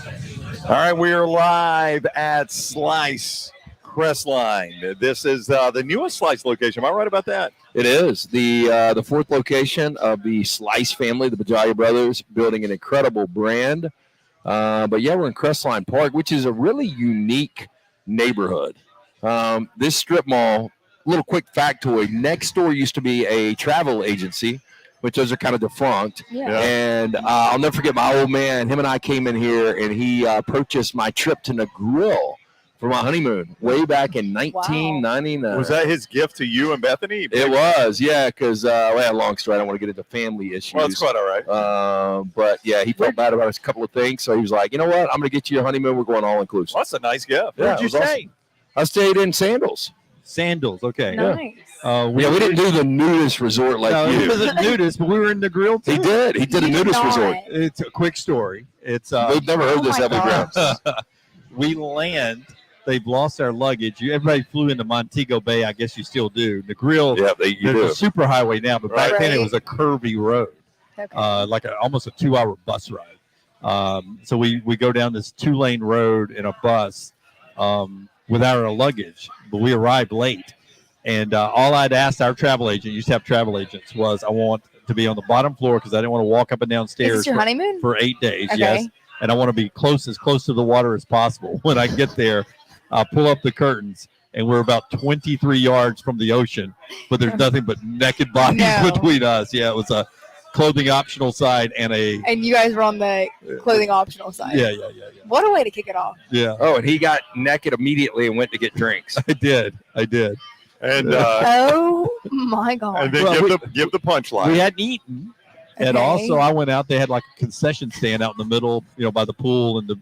All right, we are live at Slice Crestline. This is the newest Slice location. Am I right about that? It is the fourth location of the Slice family, the Bajalia brothers, building an incredible brand. But yeah, we're in Crestline Park, which is a really unique neighborhood. This strip mall, little quick factoid, next door used to be a travel agency, which those are kind of defunct. Yeah. And I'll never forget my old man. Him and I came in here, and he purchased my trip to Negril for my honeymoon way back in 1999. Was that his gift to you and Bethany? It was, yeah, because we had a long story. I don't want to get into family issues. Well, that's quite all right. But, yeah, he felt bad about a couple of things, so he was like, you know what, I'm going to get you a honeymoon. We're going all-inclusive. Well, that's a nice gift. Yeah, Where'd you stay? awesome. I stayed in Sandals. Sandals, okay. Nice. We didn't do the nudist resort like no, you. it wasn't nudist, but we were in the grill too. He did. He did a nudist resort. It's a quick story. It's We've never heard this, have we, Graham? we land. They've lost our luggage. Everybody flew into Montego Bay. I guess you still do. The grill. Yeah, you there's do. a super highway now, but back then it Right. was a curvy road, Okay. like almost a 2-hour bus ride. So we go down this 2-lane road in a bus without our luggage, but we arrived late. And all I'd asked our travel agent, used to have travel agents, was I want to be on the bottom floor because I didn't want to walk up and down Is stairs this your honeymoon? for 8 days. Okay. Yes. And I want to be as close to the water as possible. When I get there, I'll pull up the curtains, and we're about 23 yards from the ocean, but there's nothing but naked bodies No. between us. Yeah, it was a clothing optional side and a And you guys were on the clothing optional side. yeah. What a way to kick it off. Yeah, Oh, and he got naked immediately and went to get drinks. I did. And Oh my God. and then Well, give the punchline. We hadn't eaten. And Okay. also, I went out. They had like a concession stand out in the middle, by the pool and the,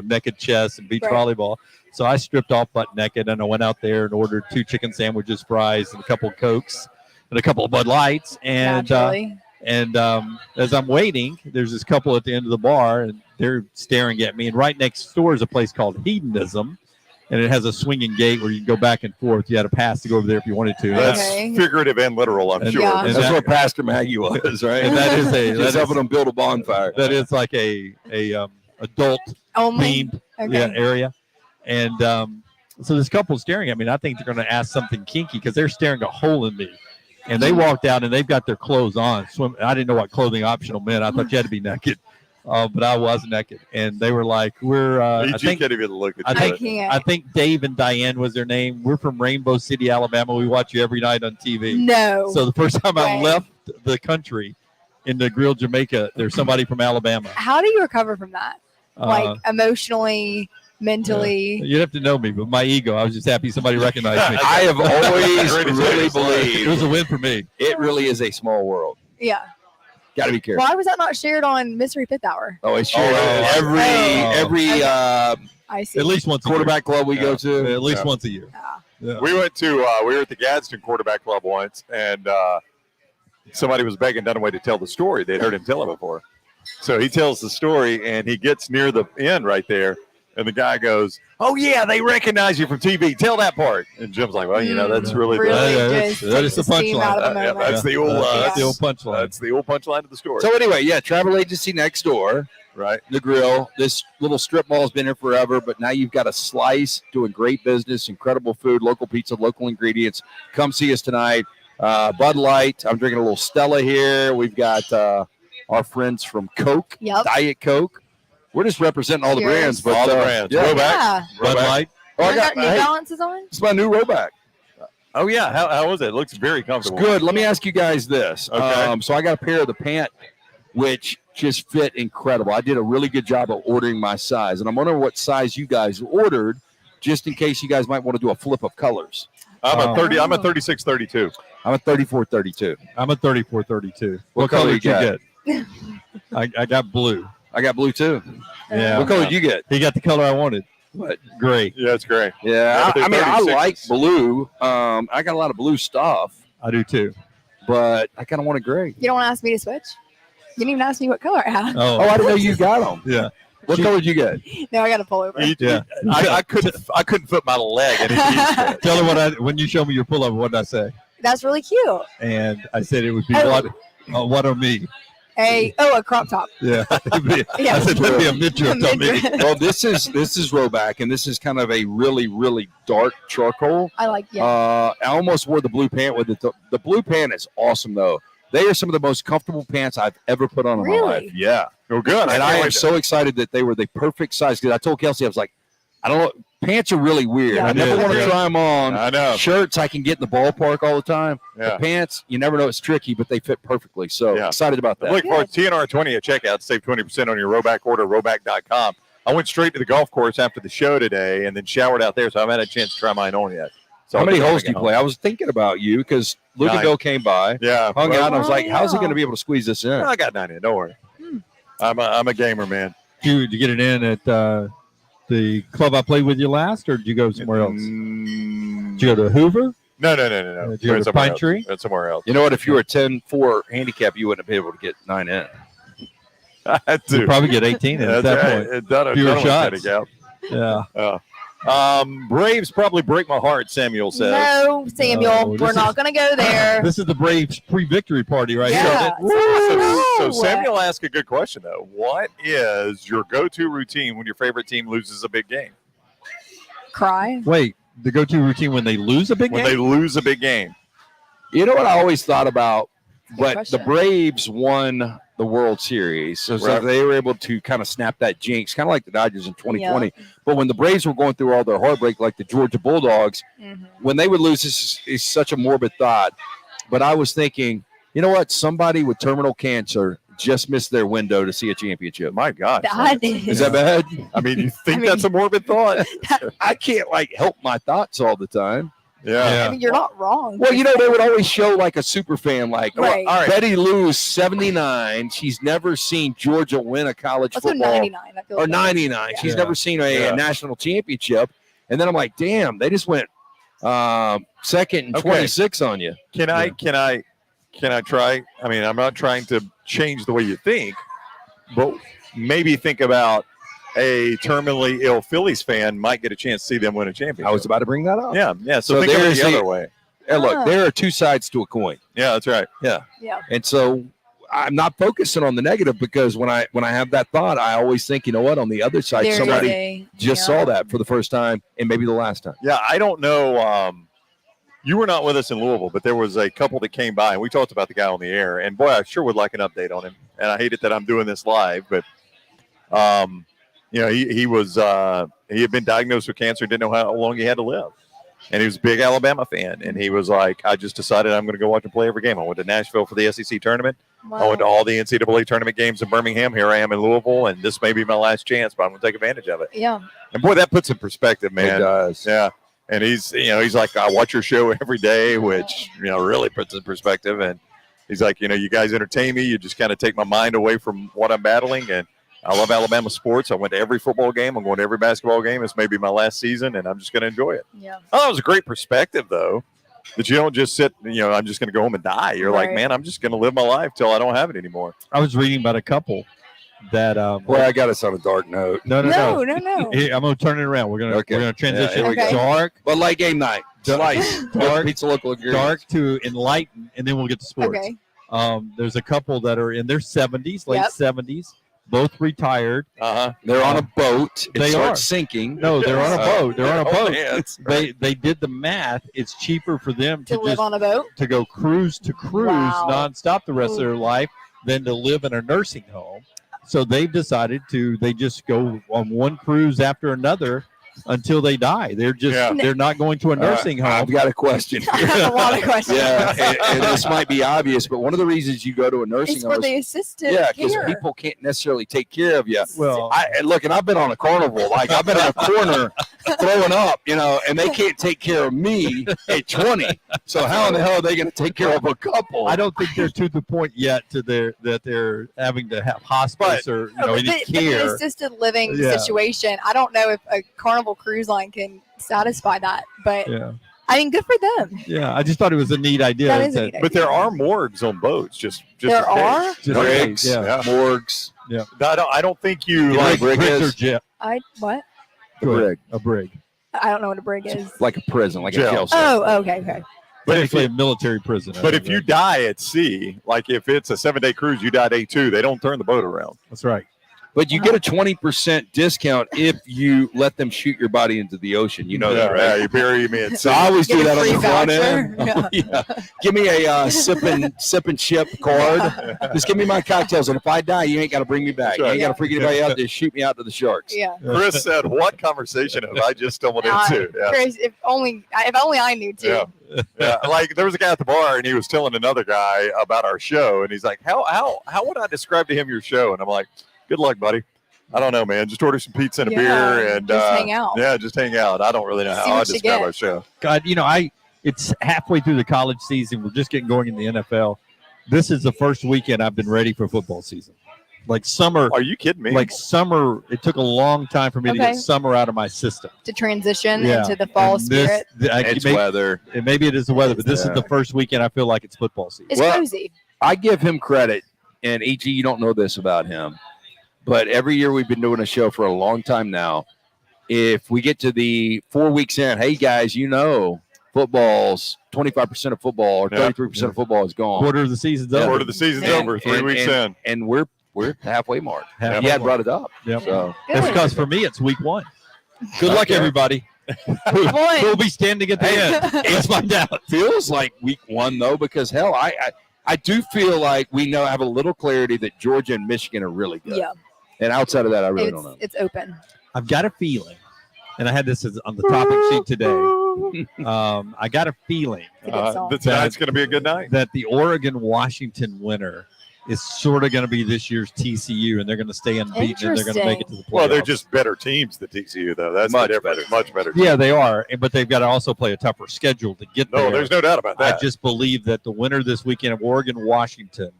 naked chess and beach Right. volleyball. So I stripped off butt naked and I went out there and ordered 2 chicken sandwiches, fries, and a couple of Cokes and a couple of Bud Lights. And Naturally. as I'm waiting, there's this couple at the end of the bar and they're staring at me. And right next door is a place called Hedonism. And it has a swinging gate where you can go back and forth. You had a pass to go over there if you wanted to. That's Okay. figurative and literal, I'm And- sure. Yeah. and That's that- what Pastor Maggie was, right? And that is a- Just that is- helping them build a bonfire. That is like a adult Only. themed Okay. area. And so this couple staring at me, and I think they're going to ask something kinky because they're staring a hole in me. And they walked out and they've got their clothes on. I didn't know what clothing optional meant. I thought you had to be naked, but I was naked. And they were like, "We're." I You think can't even look at I you. think- can't. Dave and Diane was their name. We're from Rainbow City, Alabama. We watch you every night on TV. No. So the first time I way. left the country in the Grill, Jamaica, there's somebody from Alabama. How do you recover from that? Like Uh, emotionally, mentally. You'd have to know me, but my ego, I was just happy somebody recognized me. I have always Great really example. It was believed a win for me. it really is a small world. Yeah. Got to be careful. Why was that not shared on Mystery Fifth Hour? Oh, it's sure. Oh, every Okay. uh, I see. At least once a quarterback club we Yeah. go to. year. At least Yeah. once a year. Ah. Yeah. We went to we were at the Gadsden Quarterback Club once, and somebody was begging Dunaway to tell the story. They'd heard him tell it before. So he tells the story, and he gets near the end right there, and the guy goes, "Oh yeah, they recognize you from TV. Tell that part." And Jim's like, "Well, that's really, Really Yeah, just that is takes the steam out of the yeah, moment. that's the old That's the old punchline. that's the old punchline of the story, So anyway, yeah, travel agency next door, right? the grill. This little strip mall has been here forever, but now you've got a Slice doing great business, incredible food, local pizza, local ingredients. Come see us tonight. Bud Light. I'm drinking a little Stella here. We've got our friends from Coke, Yep. Diet Coke. We're just representing all the Cheers. brands, but All the brands. Yeah. Roback. Yeah. Bud Roback. Light. Oh, I You got got, New hey, Balances on? it's my new Roback. Oh yeah, how was it? It looks very It's comfortable. good. Let me ask you guys this. Okay. So I got a pair of the pant, which just fit incredible. I did a really good job of ordering my size, and I'm wondering what size you guys ordered, just in case you guys might want to do a flip of colors. I'm a Oh. 30. I'm a 36-32. I'm a 34-32. I'm a 34-32. What color you get? I got blue. I got blue too. Yeah. What color did you get? He got the color I wanted. What? Gray. Yeah, it's great. Yeah, Yeah, I mean, I 36s. like blue. I got a lot of blue stuff, I do too. but I kind of want a gray. You don't want to ask me to switch? You didn't even ask me what color I had. Oh, I didn't know you got them. Yeah. What color did you get? No, I got to pull over. Yeah. I couldn't put my leg in it. Tell her when you show me your pullover, what did I say? That's really cute. And I said it would be Oh. what on me. A crop top. Yeah. Yeah. I said that'd be a midriff dummy. Midriff. Well, this is rowback, and this is kind of a really, really dark charcoal. I like I almost wore the blue pant with it. The blue pant is awesome, though. They are some of the most comfortable pants I've ever put on in my life. Yeah. Oh, good. And I am so excited that they were the perfect size. Because I told Kelsey, I was like, I don't know. Pants are really weird. Yeah, I never want to yeah. try them on. I know. Shirts, I can get in the ballpark all the time. Yeah. The pants, you never know. It's tricky, but they fit perfectly. So Yeah. excited about that. I'm looking forward to TNR20 at checkout. Save 20% on your Rowback order, rowback.com. I went straight to the golf course after the show today and then showered out there, so I haven't had a chance to try mine on yet. So How many I'll holes do you play? I was thinking about you because Luke and 9. Bill came by, Yeah. hung out, and I was Oh, like, how's he yeah. going to be able to squeeze this in? I got 9 in. Don't worry. I'm a gamer, man. Did you get it in at the club I played with you last, or did you go somewhere else? Did you go to Hoover? No. Did you go to Somewhere Pine else. Tree? That's somewhere else. You know what? If you were a 10-4 handicap, you wouldn't have been able to get 9 in. I had You to. probably get 18 in at That's that right. point. It done Fewer done shots. handicap. Yeah. Braves probably break my heart, Samuel says. No, Samuel, No, this we're is- not going to go there. This is the Braves pre-victory party right Yeah. here. So No. Samuel asked a good question, though. What is your go-to routine when your favorite team loses a big game? Cry. Wait, the go-to routine when they lose a big When game? they lose a big game. You know what I always thought about? Good But question. the Braves won the World Series, so Right. they were able to kind of snap that jinx, kind of like the Dodgers in 2020. But when the Braves were going through all their heartbreak, like the Georgia Bulldogs, Mhm. when they would lose, this is such a morbid thought. But I was thinking, you know what? Somebody with terminal cancer just missed their window to see a championship. My God. That is. Is that bad? I mean, you think I mean- that's a morbid thought? I can't help my thoughts all the time. Yeah. I mean, you're not wrong. Well, they would always show like a super fan, like Right. all right, Betty Lou's 79. She's never seen Georgia win a college Let's go football. 99. I feel Or like 99. Yeah. She's Yeah. never seen a Yeah. national championship. And then I'm like, damn, they just went second and Okay. 26 on you. Can I try? I mean, I'm not trying to change the way you think, but maybe think about a terminally ill Phillies fan might get a chance to see them win a championship. I was about to bring that up. Yeah. So So think of it there's the the- other way. And look, Ah. there are two sides to a coin. Yeah, that's right. Yeah. And so I'm not focusing on the negative because when I have that thought, I always think, you know what, on the other side, There is somebody a- just yeah. saw that for the first time and maybe the last time. Yeah, I don't know. You were not with us in Louisville, but there was a couple that came by, and we talked about the guy on the air. And boy, I sure would like an update on him. And I hate it that I'm doing this live, but he was he had been diagnosed with cancer, didn't know how long he had to live, and he was a big Alabama fan. And he was like, I just decided I'm going to go watch and play every game. I went to Nashville for the SEC tournament. I went to all the NCAA tournament games in Birmingham. Here I am in Louisville, and this may be my last chance, but I'm going to take advantage of it. Yeah. And boy, that puts in perspective, man. It does. Yeah. And he's like, I watch your show every day, which, really puts in perspective. And he's like, you guys entertain me. You just kind of take my mind away from what I'm battling. And I love Alabama sports. I went to every football game. I'm going to every basketball game. It's maybe my last season, and I'm just going to enjoy it. Yeah. Oh, that was a great perspective, though, that you don't just sit, I'm just going to go home and die. You're like, Right. man, I'm just going to live my life till I don't have it anymore. I was reading about a couple that Boy, I got us on a dark note. no. No. Here, I'm gonna turn it around. We're gonna Okay. transition here we go. dark But late game night, slice, Dark. pizza local ingredients. dark to enlighten, and then we'll get to sports. Okay. There's a couple that are in their 70s, late Yep. 70s, both retired. Uh-huh. They're on a boat. It They starts are. sinking. No, they're on a boat. They're on a boat. Yeah, They did the math. It's cheaper for them To to live just on a boat. to go cruise to cruise Wow. nonstop the rest of Ooh. their life than to live in a nursing home. So they've decided they just go on one cruise after another until they die. They're not going to a nursing I've home. got a question. I have a lot of questions. Yeah, and this might be obvious, but one of the reasons you go to a nursing It's home for is the assisted because care. people can't necessarily take care of you. Well, And I've been on a carnival. Like, I've been in a corner throwing up, and they can't take care of me at 20. So how in the hell are they going to take care of a couple? I don't think they're to the point yet that they're having to have hospice or No, any but the care. assisted living Yeah. situation, I don't know if a Carnival cruise line can satisfy that, but Yeah, I mean, good for them. yeah. I just thought it was a neat idea. That is a neat But there are morgues on boats. Just There in case. are? Just Rigs, yeah. morgues, I don't think you You like. brig Briggs is? or jet. What? the brig, A brig. I don't know what a brig is. like a prison, like Jail. a jail cell. Oh, okay. But if technically you- a military prison. I But think, if you right? die at sea, like if it's a 7-day cruise, you die day 2, they don't turn the boat around. That's right. But you get a 20% discount if you let them shoot your body into the ocean. You know that, right? Yeah, you bury me at So sea. I always Get do a that on free the front voucher. end. Yeah. Give me a sip and ship card. Just give me my cocktails, and if I die, you ain't got to bring me back. That's You right. ain't got to freak anybody out. Just shoot me out to the sharks. Yeah. Chris said, "What conversation have I just stumbled into?" Yeah. Chris, if only I knew too. Yeah. Yeah, like there was a guy at the bar, and he was telling another guy about our show, and he's like, "How would I describe to him your show?" And I'm like, "Good luck, buddy. I don't know, man. Just order some pizza and a Yeah, beer, and just hang out. Yeah, just hang out. I don't really know See how I what you describe get. our show. God, it's halfway through the college season. We're just getting going in the NFL. This is the first weekend I've been ready for football season. Like summer, Are you kidding me? it took a long time for me to Okay. get summer out of my system. To transition Yeah. into the fall And this- spirit. It's weather. Maybe it is the weather, but this Yeah. is the first weekend I feel like it's football season. It's Well, cozy. I give him credit, and EG, you don't know this about him, but every year we've been doing a show for a long time now. If we get to the 4 weeks in, hey guys, football's 25% of football or Yeah. 33% of football is gone, Quarter of the season's Yeah. over. Quarter of the season's And- over. 3 weeks in. and we're halfway mark. Halfway He had mark. brought it up. Yep. So Good. It's because for me, it's week 1. Good luck, Okay. everybody. Boy. We'll be standing at the end. Let's find out. feels like week 1 though, because hell, I do feel like we have a little clarity that Georgia and Michigan are really good. Yeah. And outside of that, I really don't know. It's open. I've got a feeling, and I had this on the topic sheet today. I got a feeling It's a good song. Tonight's going to be a good night. that the Oregon-Washington winner is sort of going to be this year's TCU, and they're going to stay unbeaten, and they're going to make it to the playoffs. Well, they're just better teams than TCU, though. That's Much the difference. better. Much better. yeah, they are, but they've got to also play a tougher schedule to get No, there. there's no doubt about I that. just believe that the winner this weekend of Oregon-Washington,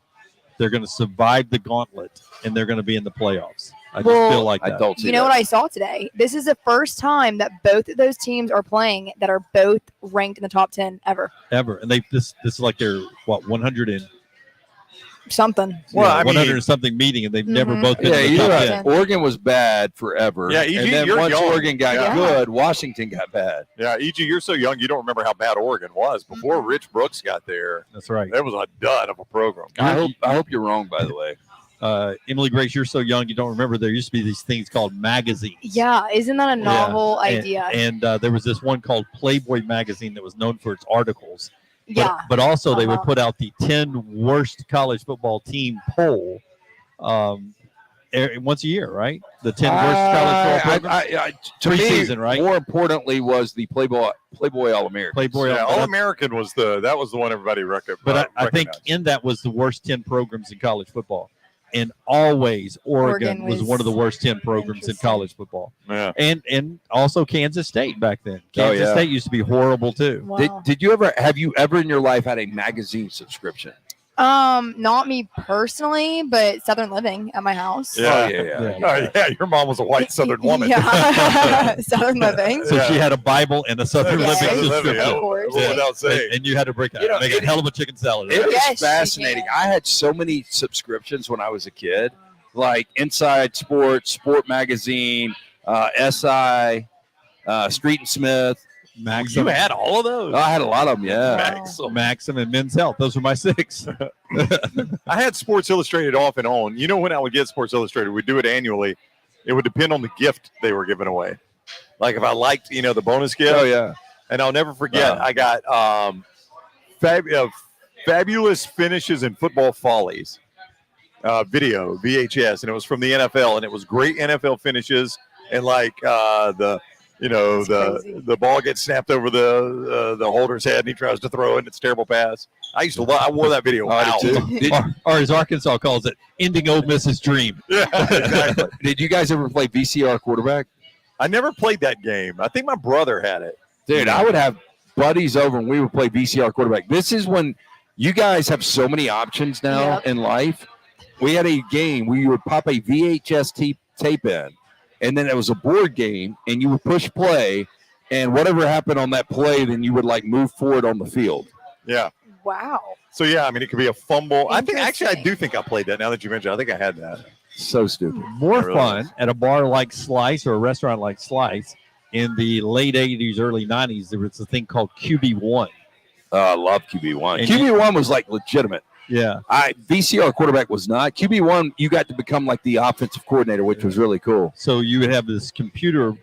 they're going to survive the gauntlet, and they're going to be in the playoffs. I just Well, feel like I that. don't see You know that. what I saw today? This is the first time that both of those teams are playing that are both ranked in the top 10 ever. Ever, and this is like their 100 and Something. Well, I 100 mean- and something meeting, and they've never Mhm. both been Yeah, in the you're top right. 10. Oregon was bad forever. Yeah, EG, and then you're once young. Oregon got Yeah. good, Washington got bad. Yeah, EG, you're so young, you don't remember how bad Oregon was. Before Rich Brooks got there, That's right. that was a dud of a program. I hope you're wrong, by the way. Emily Grace, you're so young, you don't remember there used to be these things called magazines. Yeah, isn't that a novel And- idea? And there was this one called Playboy magazine that was known for its articles. But, yeah. but also they would Uh-huh. put out the 10 worst college football team poll once a year, right? The 10 worst college football programs. To me, Preseason, right? more importantly, was the Playboy All-American. Playboy. Yeah, All- All American was the one everybody recognized. But I think in that was the worst 10 programs in college football. And always Oregon was was one of the worst 10 programs in interesting. college football. yeah. And also Kansas State back then. Oh, Kansas yeah. State used to be horrible too. Wow. Have you ever in your life had a magazine subscription? Not me personally, but Southern Living at my house. Yeah. Oh, yeah. Oh, yeah, your mom was a white Southern woman. Yeah. Southern Living. So Yeah. she had a Bible and a Southern Yes. Living Southern Living, subscription. yeah. Of course. Well, without And, saying. and you had to break that. You know, Make it- a hell of a chicken salad. It right? is Yes, you fascinating. can. I had so many subscriptions when I was a kid, like Inside Sports, Sport Magazine, SI, Street and Smith. Maxim. You had all of those. I had a lot of them. Yeah. Maxim and Men's Health. Those were my 6. I had Sports Illustrated off and on. You know, when I would get Sports Illustrated, we'd do it annually. It would depend on the gift they were giving away. Like if I liked, the bonus gift. Oh yeah. And I'll never forget, I got Fabulous Finishes in Football Follies video, VHS, and it was from the NFL, and it was great NFL finishes, and like the crazy. ball gets snapped over the holder's head, and he tries to throw it, and it's a terrible pass. I wore that video I out. did too. Or as Arkansas calls it, ending Old Miss's dream. Yeah, exactly. Did you guys ever play VCR quarterback? I never played that game. I think my brother had it. Dude, I would have buddies over and we would play VCR quarterback. This is when you guys have so many options now Yep. in life. We had a game where you would pop a VHS tape in, and then it was a board game, and you would push play, and whatever happened on that play, then you would like move forward on the field. Yeah. Wow. So yeah, I mean, it could be a fumble. I think actually I Interesting. do think I played that. Now that you mention, I think I had that. So stupid. More It really fun is. at a bar like Slice or a restaurant like Slice. In the late 80s, early 90s, there was a thing called QB1. I love QB1. And QB1 was like legitimate. Yeah. VCR quarterback was not. QB1, you got to become like the offensive coordinator, which was really cool. So you would have this computer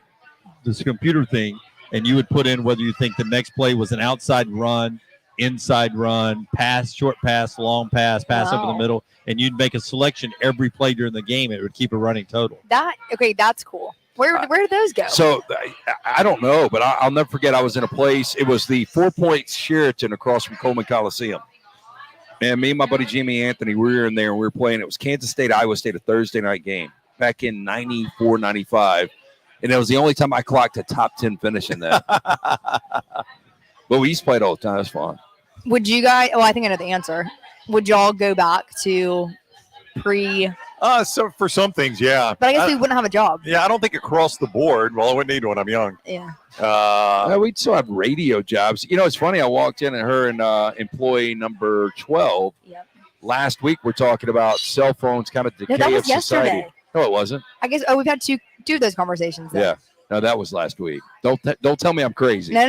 thing, and you would put in whether you think the next play was an outside run, inside run, pass, short pass, long pass, pass over the middle, and you'd make a selection every play during the game. It would keep a running total. That's cool. Where did those go? So I don't know, but I'll never forget. I was in a place. It was the 4 Points Sheraton across from Coleman Coliseum. And me and my buddy Jimmy Anthony, we were in there and we were playing. It was Kansas State, Iowa State, a Thursday night game back in 94, 95. And it was the only time I clocked a top 10 finish in that. But we used to play it all the time. It was fun. Would you guys? Oh, I think I know the answer. Would y'all go back to pre? So for some things, yeah. But I guess we wouldn't have a job. Yeah, I don't think across the board. Well, I wouldn't need one. I'm young. Yeah. We'd still have radio jobs. You know, it's funny. I walked in and her and employee number 12 last week. We're talking about cell phones, kind of decay that was of society. yesterday. No, it wasn't. I guess. We've had two of those conversations. Then. Yeah. No, that was last week. Don't tell me I'm crazy. No.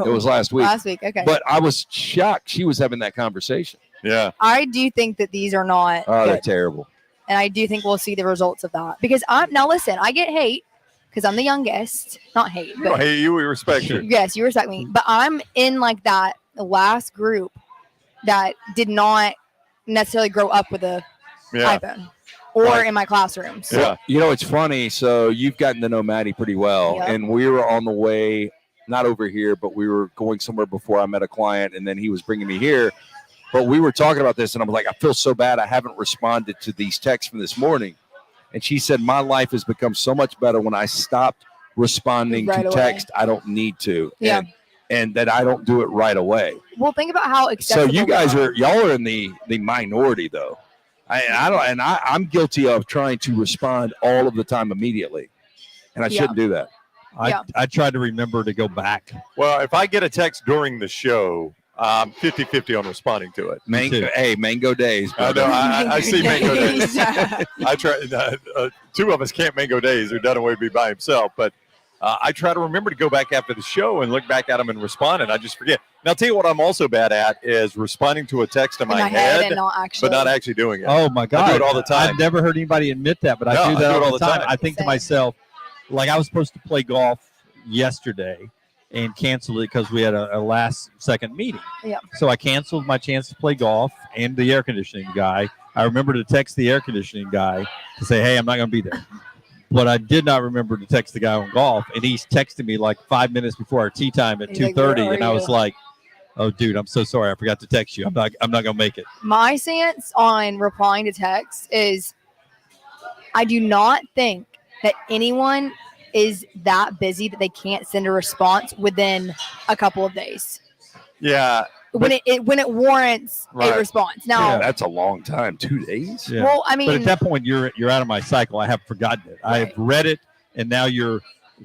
It was last week. Last week. Okay. But I was shocked she was having that conversation. Yeah. I do think that these are not. Oh, they're good. terrible. And I do think we'll see the results of that because listen, I get hate because I'm the youngest. Not hate, but Hey, you. We respect you. yes, you respect me. But I'm in like that last group that did not necessarily grow up with a iPhone or in my classrooms. Yeah. You know, it's funny. So you've gotten to know Maddie pretty well. Yep. And we were on the way, not over here, but we were going somewhere before I met a client. And then he was bringing me here. But we were talking about this, and I'm like, I feel so bad I haven't responded to these texts from this morning. And she said, my life has become so much better when I stopped responding Right to away. text I don't need to. Yeah. And that I don't do it right away. Well, think about how So accessible. you guys y'all are in the minority, though. I'm guilty of trying to respond all of the time immediately. And I shouldn't do that. I try to remember to go back. Well, if I get a text during the show, 50-50 on responding to it. Mango days. I know. I see Mango days. Yeah. I try. Two of us can't Mango days. Or Dunaway would be by himself. But I try to remember to go back after the show and look back at them and respond. And I just forget. And I'll tell you what I'm also bad at is responding to a text in my head and not actually. but not actually doing it. Oh my God. I do it all the time. I've never heard anybody admit that, but I do that all the time. I think to myself, like I was supposed to play golf yesterday and canceled it because we had a last second meeting. Yeah. So I canceled my chance to play golf and the air conditioning guy. I remember to text the air conditioning guy to say, hey, I'm not going to be there. But I did not remember to text the guy on golf. And he's texted me like 5 minutes before our tee time at 2:30. And I was like, oh, dude, I'm so sorry. I forgot to text you. I'm not going to make it. My stance on replying to texts is I do not think that anyone is that busy that they can't send a response within a couple of days. Yeah. When it warrants a response. Now that's a long time. 2 days. Yeah. Well, I mean, but at that point, you're out of my cycle. I have forgotten it. I have read it, and now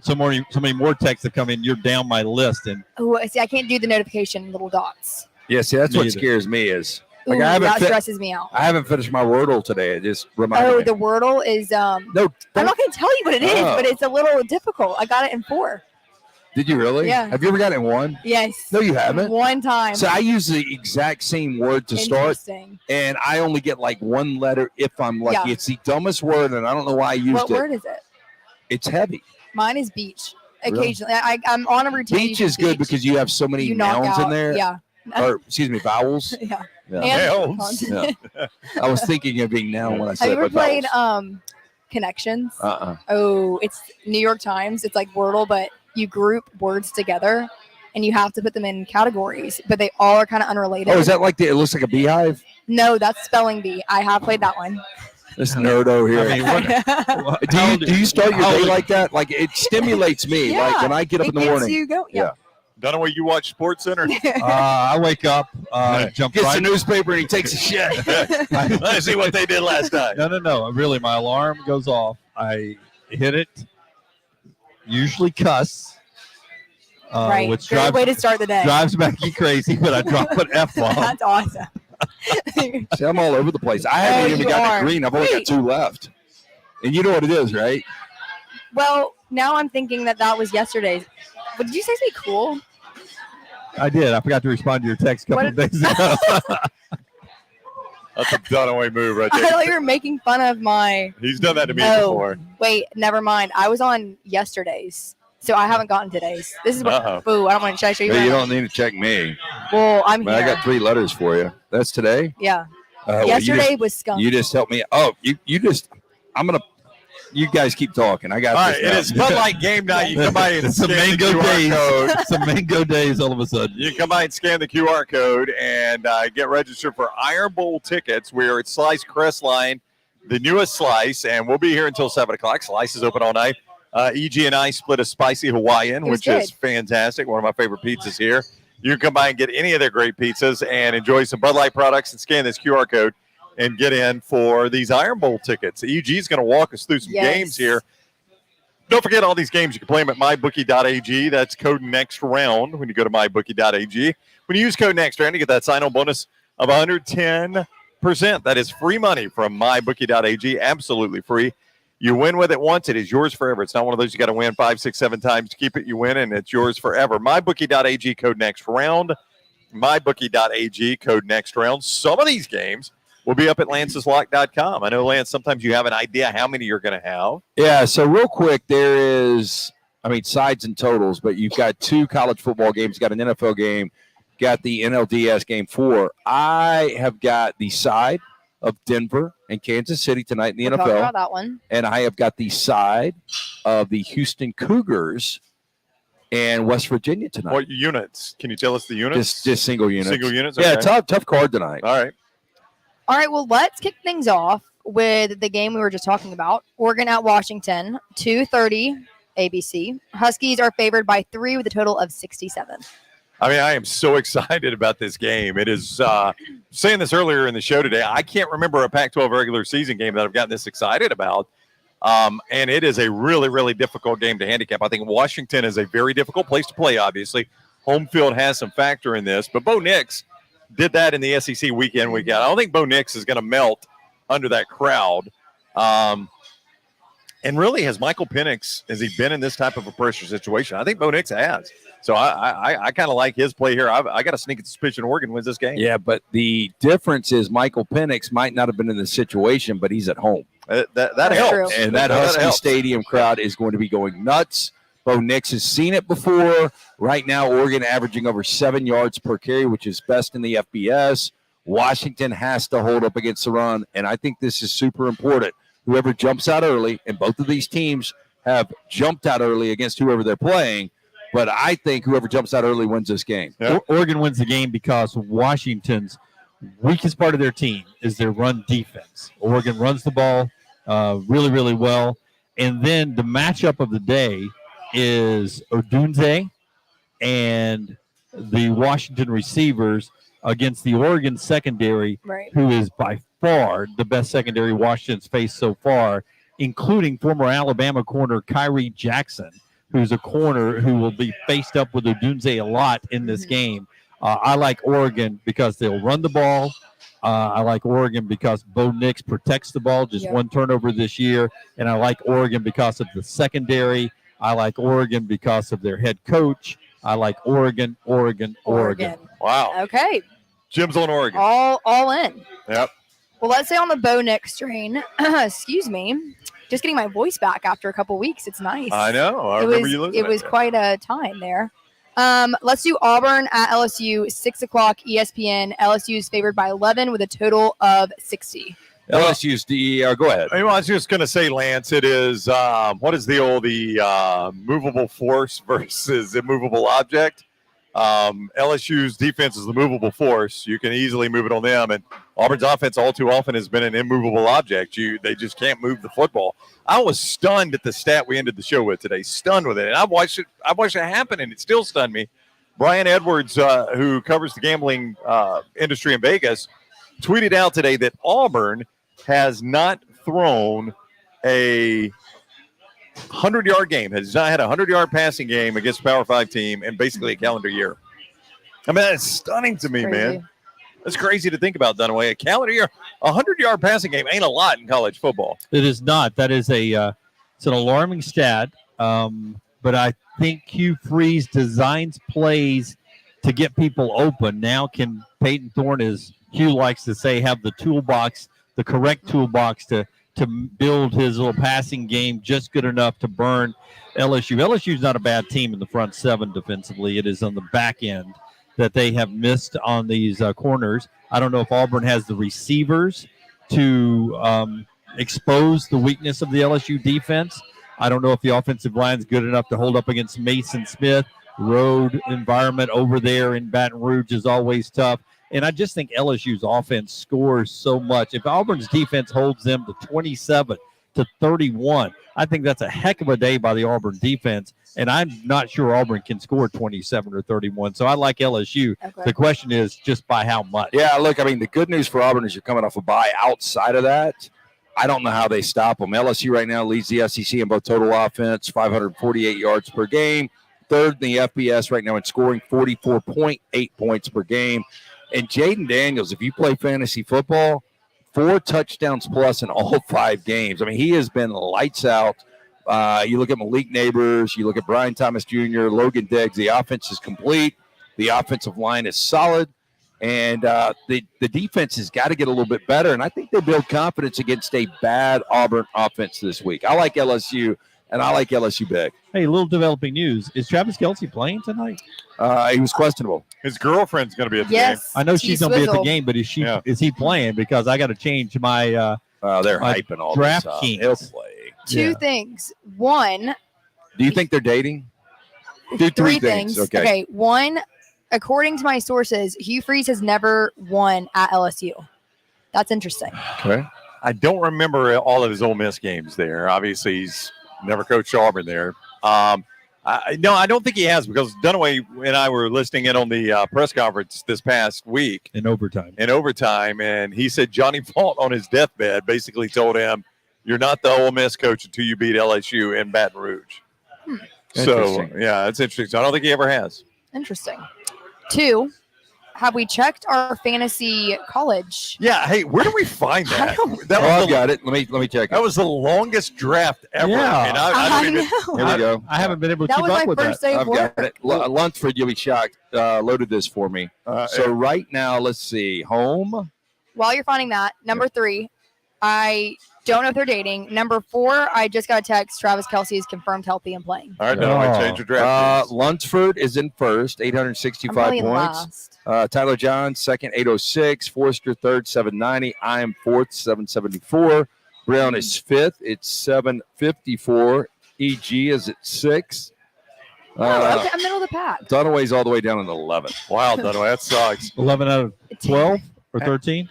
so many more texts have come in. You're down my list, and see, I can't do the notification little dots. Yeah, see, that's Me what either. scares me is Ooh, that stresses me out. I haven't finished my Wordle today. It just reminded me. The Wordle is No, I'm not going to tell you what it is, but it's a little difficult. I got it in 4. Did you really? Yeah. Have you ever got it in 1? Yes. No, you haven't. One time. So I use the exact same word to start, Interesting. and I only get like one letter if I'm lucky. Yeah. It's the dumbest word, and I don't know why I used What it. word is it? It's heavy. Mine is beach. Really? Occasionally, I'm on a routine. Beach is good because you have so many you knock nouns out, in there. Yeah. Or excuse me, vowels. Yeah. Yeah. And Nails. Yeah. I was thinking of being noun when I have said you ever but played vowels. Connections? Uh-uh. It's New York Times. It's like Wordle, but you group words together and you have to put them in categories, but they all are kind of unrelated. Oh, is that like it looks like a beehive? No, that's spelling bee. I have played that one. This nerd over here. I mean, Do you start your day like that? Like it stimulates me. Yeah, like when I get up it in the gets morning. you go. Yeah. Dunaway, you watch Sports Center? I wake up, jump Gets right. the newspaper and he takes a shit. Let's see what they did last night. No. Really, my alarm goes off. I hit it. Usually cuss. Right. Which Great way to start the day. drives Becky crazy, but I drop an F-bomb. That's awesome. See, I'm all over the place. I haven't even you got are. it green. I've only got Wait. 2 left. And you know what it is, right? Well, now I'm thinking that was yesterday's. But did you say something cool? I did. I forgot to respond to your text a couple of days ago. That's a Dunaway move right I there. thought you were making fun of my. He's done that to me Oh, before. wait, never mind. I was on yesterday's, so I haven't gotten today's. This is what. Uh-oh. Boo! I don't want to show you. Hey, you right don't need to check me. now. Well, I'm Man, here. I got 3 letters for you. That's today. Yeah. Well, Yesterday was skunk. You just helped me. Oh, you just. I'm gonna. You guys keep talking. I got All this. right, it now. is Bud Light game night. You come by and Some scan the mango QR days. code. Some mango days all of a sudden. You can come by and scan the QR code and get registered for Iron Bowl tickets. We're at Slice Crestline, the newest Slice, and we'll be here until 7 o'clock. Slice is open all night. EG and I split a spicy Hawaiian, It was which is good. fantastic. One of my favorite pizzas here. You can come by and get any of their great pizzas and enjoy some Bud Light products and scan this QR code and get in for these Iron Bowl tickets. EG is going to walk us through some Yes. games here. Don't forget all these games. You can play them at MyBookie.ag. That's code NextRound when you go to MyBookie.ag. When you use code NextRound, you get that sign-on bonus of 110%. That is free money from MyBookie.ag. Absolutely free. You win with it once. It is yours forever. It's not one of those you got to win 5, 6, 7 times to keep it. You win, and it's yours forever. MyBookie.ag, code NextRound. MyBookie.ag, code NextRound. Some of these games will be up at Lance'sLock.com. I know, Lance, sometimes you have an idea how many you're going to have. Yeah, so real quick, there is, sides and totals, but you've got 2 college football games, got an NFL game, got the NLDS game 4. I have got the side of Denver and Kansas City tonight in the We're talking NFL, about that one. and I have got the side of the Houston Cougars and West Virginia tonight. What units? Can you tell us the units? Just single units. Single units? Yeah, Okay. tough card tonight. All right. All right, well, let's kick things off with the game we were just talking about. Oregon at Washington, 2:30 ABC. Huskies are favored by 3 with a total of 67. I mean, I am so excited about this game. It is, saying this earlier in the show today, I can't remember a Pac-12 regular season game that I've gotten this excited about. And it is a really, really difficult game to handicap. I think Washington is a very difficult place to play, obviously. Home field has some factor in this, but Bo Nix did that in the SEC week in, week out. I don't think Bo Nix is going to melt under that crowd. And really, has Michael Penix, has he been in this type of a pressure situation? I think Bo Nix has. So I kind of like his play here. I got a sneaking suspicion Oregon wins this game. Yeah, but the difference is Michael Penix might not have been in the situation, but he's at home. That That's helps. true. And that Husky helps. Stadium crowd is going to be going nuts. Bo Nix has seen it before. Right now, Oregon averaging over 7 yards per carry, which is best in the FBS. Washington has to hold up against the run, and I think this is super important. Whoever jumps out early, and both of these teams have jumped out early against whoever they're playing, but I think whoever jumps out early wins this game. Yeah. Oregon wins the game because Washington's weakest part of their team is their run defense. Oregon runs the ball really, really well. And then the matchup of the day is Odunze and the Washington receivers against the Oregon secondary, Right. who is by far the best secondary Washington's faced so far, including former Alabama corner Kyrie Jackson, who's a corner who will be faced up with Odunze a lot in this game. I like Oregon because they'll run the ball. I like Oregon because Bo Nix protects the ball, just Yep. one turnover this year. And I like Oregon because of the secondary. I like Oregon because of their head coach. I like Oregon. Wow. Okay. Jim's on Oregon. All in. Yep. Well, let's say on the Bo Nix train. Excuse me. Just getting my voice back after a couple weeks. It's nice. I know. I remember you losing It was quite a time there. Let's do Auburn at LSU, 6 o'clock ESPN. LSU is favored by 11 with a total of 60. LSU's DER. Go ahead. I was just going to say, Lance, it is, what is the movable force versus immovable object? LSU's defense is the movable force. You can easily move it on them. And Auburn's offense all too often has been an immovable object. They just can't move the football. I was stunned at the stat we ended the show with today. Stunned with it. And I've watched it happen, and it still stunned me. Brian Edwards, who covers the gambling industry in Vegas, tweeted out today that Auburn has not thrown a 100-yard game, has not had a 100-yard passing game against a Power 5 team in basically a calendar year. I mean, that's stunning to me, man. That's crazy to think about, Dunaway. A calendar year, a 100-yard passing game ain't a lot in college football. It is not. That is it's an alarming stat. But I think Hugh Freeze designs plays to get people open. Now can Peyton Thorne, as Hugh likes to say, have the toolbox, the correct toolbox to build his little passing game just good enough to burn LSU. LSU's not a bad team in the front seven defensively. It is on the back end that they have missed on these corners. I don't know if Auburn has the receivers to expose the weakness of the LSU defense. I don't know if the offensive line is good enough to hold up against Mason Smith. Road environment over there in Baton Rouge is always tough. And I just think LSU's offense scores so much. If Auburn's defense holds them to 27-31, I think that's a heck of a day by the Auburn defense. And I'm not sure Auburn can score 27 or 31. So I like LSU. Okay. The question is just by how much. Yeah, look, I mean, the good news for Auburn is you're coming off a bye. Outside of that, I don't know how they stop them. LSU right now leads the SEC in both total offense, 548 yards per game. Third in the FBS right now in scoring, 44.8 points per game. And Jaden Daniels, if you play fantasy football, 4 touchdowns plus in all 5 games. I mean, he has been lights out. You look at Malik Neighbors, you look at Brian Thomas Jr., Logan Diggs. The offense is complete. The offensive line is solid. And the defense has got to get a little bit better. And I think they build confidence against a bad Auburn offense this week. I like LSU, and I like LSU big. Hey, a little developing news. Is Travis Kelce playing tonight? He was questionable. His girlfriend's going to be at the game. I know she's going to be at the game, but is he playing? Because I got to change my they're hyping all draft this up. kings. He'll play. Two things. One. Do you think they're dating? Do three things. Okay. One, according to my sources, Hugh Freeze has never won at LSU. That's interesting. Okay. I don't remember all of his Ole Miss games there. Obviously, he's never coached Auburn there. No, I don't think he has, because Dunaway and I were listening in on the press conference this past week. In overtime, and he said Johnny Font on his deathbed basically told him, "You're not the Ole Miss coach until you beat LSU in Baton Rouge." So, yeah, it's interesting. So I don't think he ever has. Interesting. 2, have we checked our fantasy college? Yeah. Hey, where do we find that? I've got it. Let me check. That was the longest draft ever. Yeah. And I don't even. Here we go. I haven't been able to keep up with that. That was my first day of work. Got it. Lunsford, you'll be shocked. Loaded this for me. So right now, let's see. Home. While you're finding that, number 3, I don't know if they're dating. Number 4, I just got a text. Travis Kelce is confirmed healthy and playing. All right, no, I changed your draft. Lunsford is in first, 865 points. Last. Tyler John, second, 806. Forrester, third, 790. I am fourth, 774. Brown is fifth. It's 754. EG is at 6. Okay, I'm middle of the pack. Dunaway's all the way down in 11th. Wow, Dunaway, that sucks. 11 out of 12 or 13?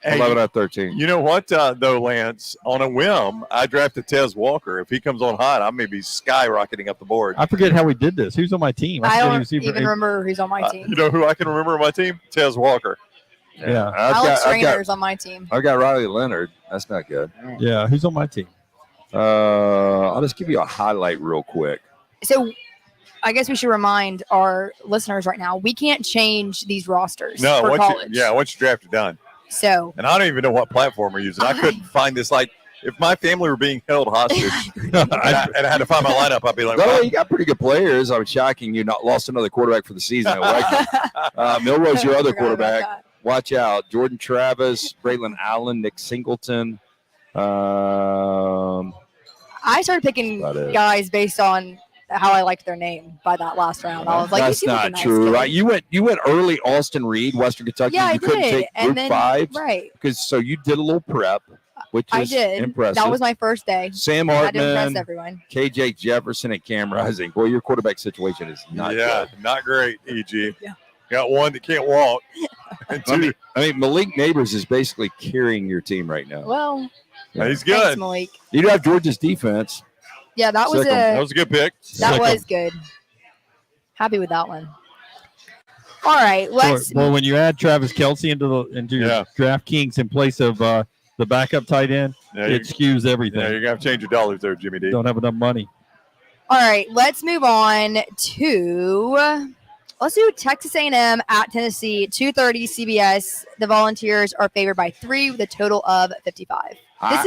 11 out of 13. You know what, though, Lance? On a whim, I drafted Tez Walker. If he comes on hot, I may be skyrocketing up the board. I forget how we did this. Who's on my team? I don't even remember who's on my team. You know who I can remember on my team? Tez Walker. Yeah. Alex Rainer's on my team. I've got Riley Leonard. That's not good. Yeah, who's on my team? I'll just give you a highlight real quick. So I guess we should remind our listeners right now, we can't change these rosters for college. Once you draft, you're done. So, and I don't even know what platform we're using. I couldn't find this. Like, if my family were being held hostage and I had to find my lineup, I'd be like, well, you got pretty good players. I was shocking you not lost another quarterback for the season. Milroe's your other quarterback. Watch out. Jordan Travis, Braylon Allen, Nick Singleton. I started picking guys based on how I liked their name by that last round. I was like, that's not true, right? You went early Austin Reed, Western Kentucky. Yeah, you couldn't take group 5, right? Because so you did a little prep, which is impressive. That was my first day. Sam Hartman, I had to impress everyone. KJ Jefferson, and Cam Rising. Boy, your quarterback situation is not good. Not great. EG. Yeah. Got one that can't walk. And 2. I mean, Malik Neighbors is basically carrying your team right now. Well, he's good. Thanks, Malik. You do have Georgia's defense. Yeah, that was a good pick. That was good. Happy with that one. All right, let's. Well, when you add Travis Kelce into your DraftKings in place of the backup tight end, it skews everything. Yeah, you're gonna have to change your dollars there, Jimmy D. Don't have enough money. All right, let's move on to. Let's do Texas A&M at Tennessee, 2:30 CBS. The Volunteers are favored by 3 with a total of 55. Let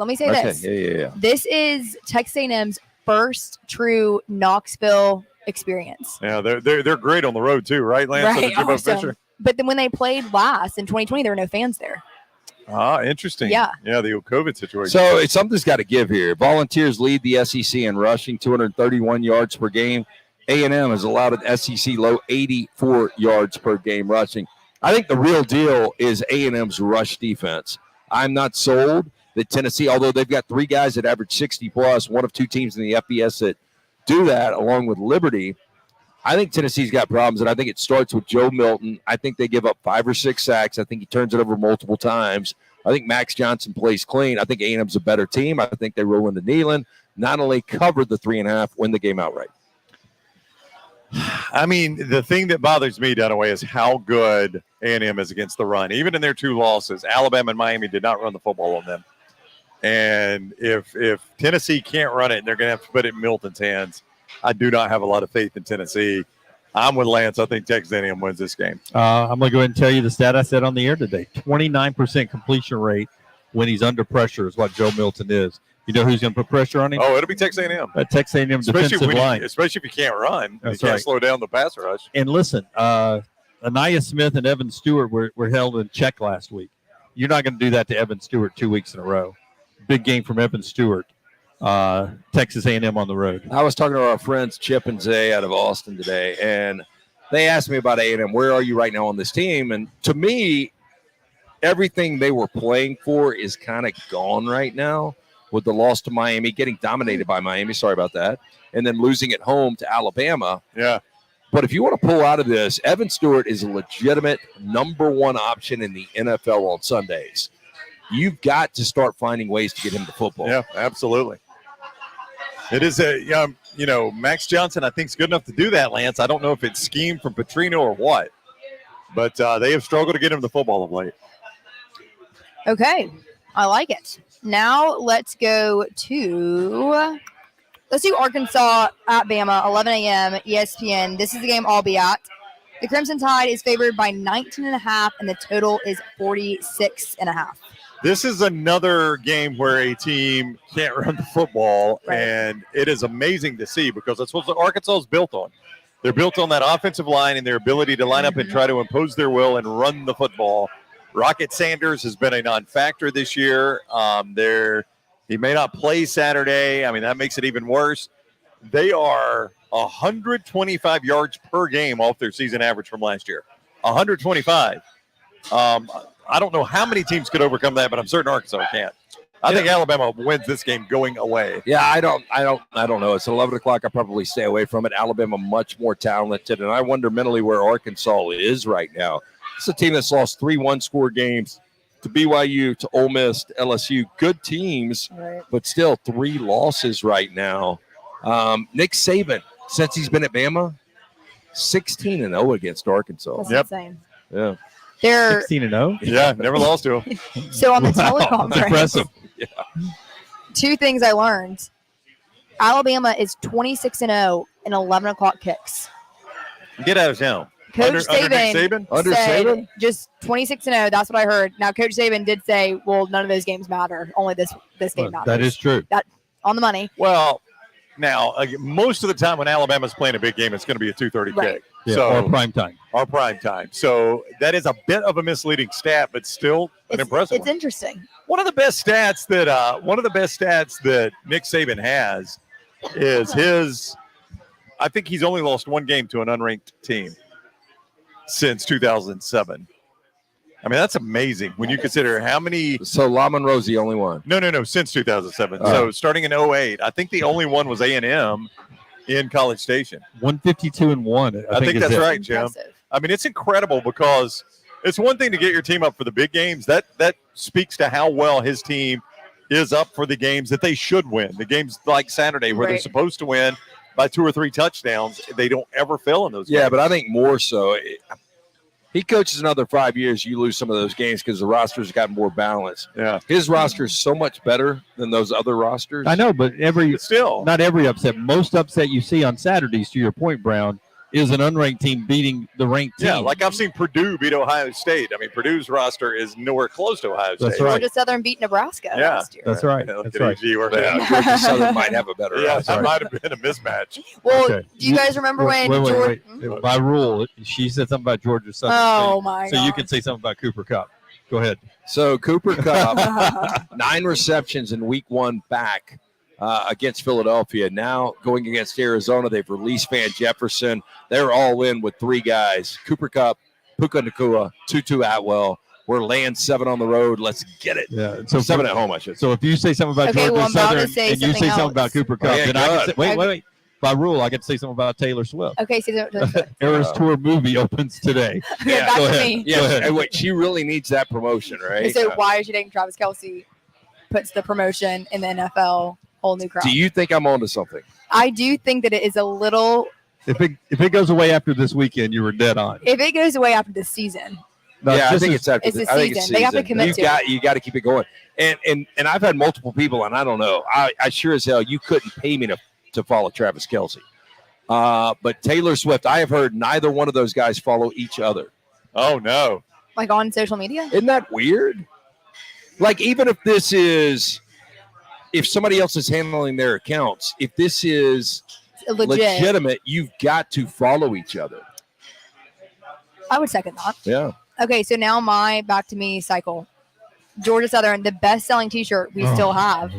me say this. Yeah. This is Texas A&M's first true Knoxville experience. Yeah, they're great on the road too, right, Lance? Right, Jimbo awesome. Fisher. But then when they played last in 2020, there were no fans there. Ah, interesting. Yeah. Yeah, the COVID situation. So it's something's got to give here. Volunteers lead the SEC in rushing, 231 yards per game. A&M has allowed an SEC low 84 yards per game rushing. I think the real deal is A&M's rush defense. I'm not sold that Tennessee, although they've got 3 guys that average 60 plus, one of 2 teams in the FBS that do that, along with Liberty. I think Tennessee's got problems, and I think it starts with Joe Milton. I think they give up 5 or 6 sacks. I think he turns it over multiple times. I think Max Johnson plays clean. I think A&M's a better team. I think they roll into Neyland, not only cover the 3.5, win the game outright. I mean, the thing that bothers me, Dunaway, is how good A&M is against the run. Even in their 2 losses, Alabama and Miami did not run the football on them. And if Tennessee can't run it, and they're going to have to put it in Milton's hands, I do not have a lot of faith in Tennessee. I'm with Lance. I think Texas A&M wins this game. I'm going to go ahead and tell you the stat I said on the air today. 29% completion rate when he's under pressure is what Joe Milton is. You know who's going to put pressure on him? Oh, it'll be Texas A&M. Texas A&M defensive line. Especially if you can't run. That's you can't right. slow down the pass rush. And listen, Anaya Smith and Evan Stewart were held in check last week. You're not going to do that to Evan Stewart 2 weeks in a row. Big game from Evan Stewart. Texas A&M on the road. I was talking to our friends Chip and Zay out of Austin today, and they asked me about A&M. Where are you right now on this team? And to me, everything they were playing for is kind of gone right now with the loss to Miami, getting dominated by Miami. Sorry about that. And then losing at home to Alabama. Yeah. But if you want to pull out of this, Evan Stewart is a legitimate number 1 option in the NFL on Sundays. You've got to start finding ways to get him the football. Yeah, absolutely. It is Max Johnson, I think, is good enough to do that, Lance. I don't know if it's scheme from Petrino or what, but they have struggled to get him the football of late. Okay, I like it. Now let's do Arkansas at Bama, 11 a.m. ESPN. This is the game I'll be at. The Crimson Tide is favored by 19.5, and the total is 46.5. This is another game where a team can't run the football, Right. and it is amazing to see because that's what Arkansas is built on. They're built on that offensive line and their ability to line up and try to impose their will and run the football. Rocket Sanders has been a non-factor this year. He may not play Saturday. I mean, that makes it even worse. They are 125 yards per game off their season average from last year. 125. I don't know how many teams could overcome that, but I'm certain Arkansas can't. I think Alabama wins this game going away. Yeah, I don't know. It's 11 o'clock. I probably stay away from it. Alabama much more talented, and I wonder mentally where Arkansas is right now. It's a team that's lost 3 one-score games to BYU, to Ole Miss, to LSU. Good teams, Right. but still 3 losses right now. Nick Saban, since he's been at Bama, 16-0 against Arkansas. That's Yep. insane. Yeah. They're 16-0. Yeah, never lost to him. so on the Wow, that's teleconference. impressive. 2 things I learned. Alabama is 26-0 in 11 o'clock kicks. Get out of town. Coach Under Nick Saban, Saban? Under said Saban? just 26-0. That's what I heard. Now, Coach Saban did say, "Well, none of those games matter. Only this game matters." That is true. On the money. Well, now, most of the time when Alabama's playing a big game, it's going to be a 2:30 Right. kick. Yeah, So, or prime time. our prime time. So that is a bit of a misleading stat, but still an impressive It's one. interesting. One of the best stats that Nick Saban has is his. I think he's only lost 1 game to an unranked team since 2007. I mean, that's amazing when you consider how many. So La Monroe's the only one. No, since 2007. Oh. So starting in 2008, I think the only one was A&M in College Station. 152-1. I think is that's it. right, Jim. Impressive. I mean, it's incredible because it's one thing to get your team up for the big games. That speaks to how well his team is up for the games that they should win. The games like Saturday where they're Right. supposed to win by 2 or 3 touchdowns. They don't ever fail in those games. Yeah, but I think more so. He coaches another 5 years, you lose some of those games because the roster's gotten more balanced. Yeah. His roster is so much better than those other rosters. I know, but But still. not every upset. Most upset you see on Saturdays, to your point, Brown, is an unranked team beating the ranked team. Yeah, like I've seen Purdue beat Ohio State. I mean, Purdue's roster is nowhere close to Ohio State. That's right. Georgia Southern beat Nebraska last year. That's right. Look That's at right. EG working out. Yeah, Georgia Southern might have a better. Yeah, roster. that might have been a mismatch. Well, Okay. do you guys remember when Georgia? Wait. By rule, she said something about Georgia Southern. Oh my So god! you can say something about Cooper Cup. Go ahead. So Cooper Cup, 9 receptions in week 1 back against Philadelphia. Now going against Arizona, they've released Van Jefferson. They're all in with 3 guys: Cooper Cup, Puka Nacua, Tutu Atwell. We're laying 7 on the road. Let's get it. Yeah. So 7 at home, I should say. So if you say something about Okay, Georgia well, I'm about to Southern say and you say something something about else. Cooper Cup, Yeah, then I can good. say, wait. By rule, I get to say something about Taylor Swift. Okay, so Eras Tour movie opens today. yeah, back go to ahead. me. Yeah, Go ahead. and wait, she really needs that promotion, right? So why is she dating Travis Kelce? Puts the promotion in the NFL whole new crowd. Do you think I'm onto something? I do think that it is a little. If it goes away after this weekend, you were dead on. If it goes away after this season, No, Yeah, I this think is- it's after. it's the I think it's season. They have to season. commit to it. You got to keep it going. And I've had multiple people, and I don't know. I sure as hell you couldn't pay me to follow Travis Kelce. But Taylor Swift, I have heard neither one of those guys follow each other. Oh no. like on social media. Isn't that weird? Like, even if somebody else is handling their accounts, if this is Legit. legitimate, you've got to follow each other. I would second that. Yeah. Okay, so now my back to me cycle. Georgia Southern, the best-selling T-shirt we still have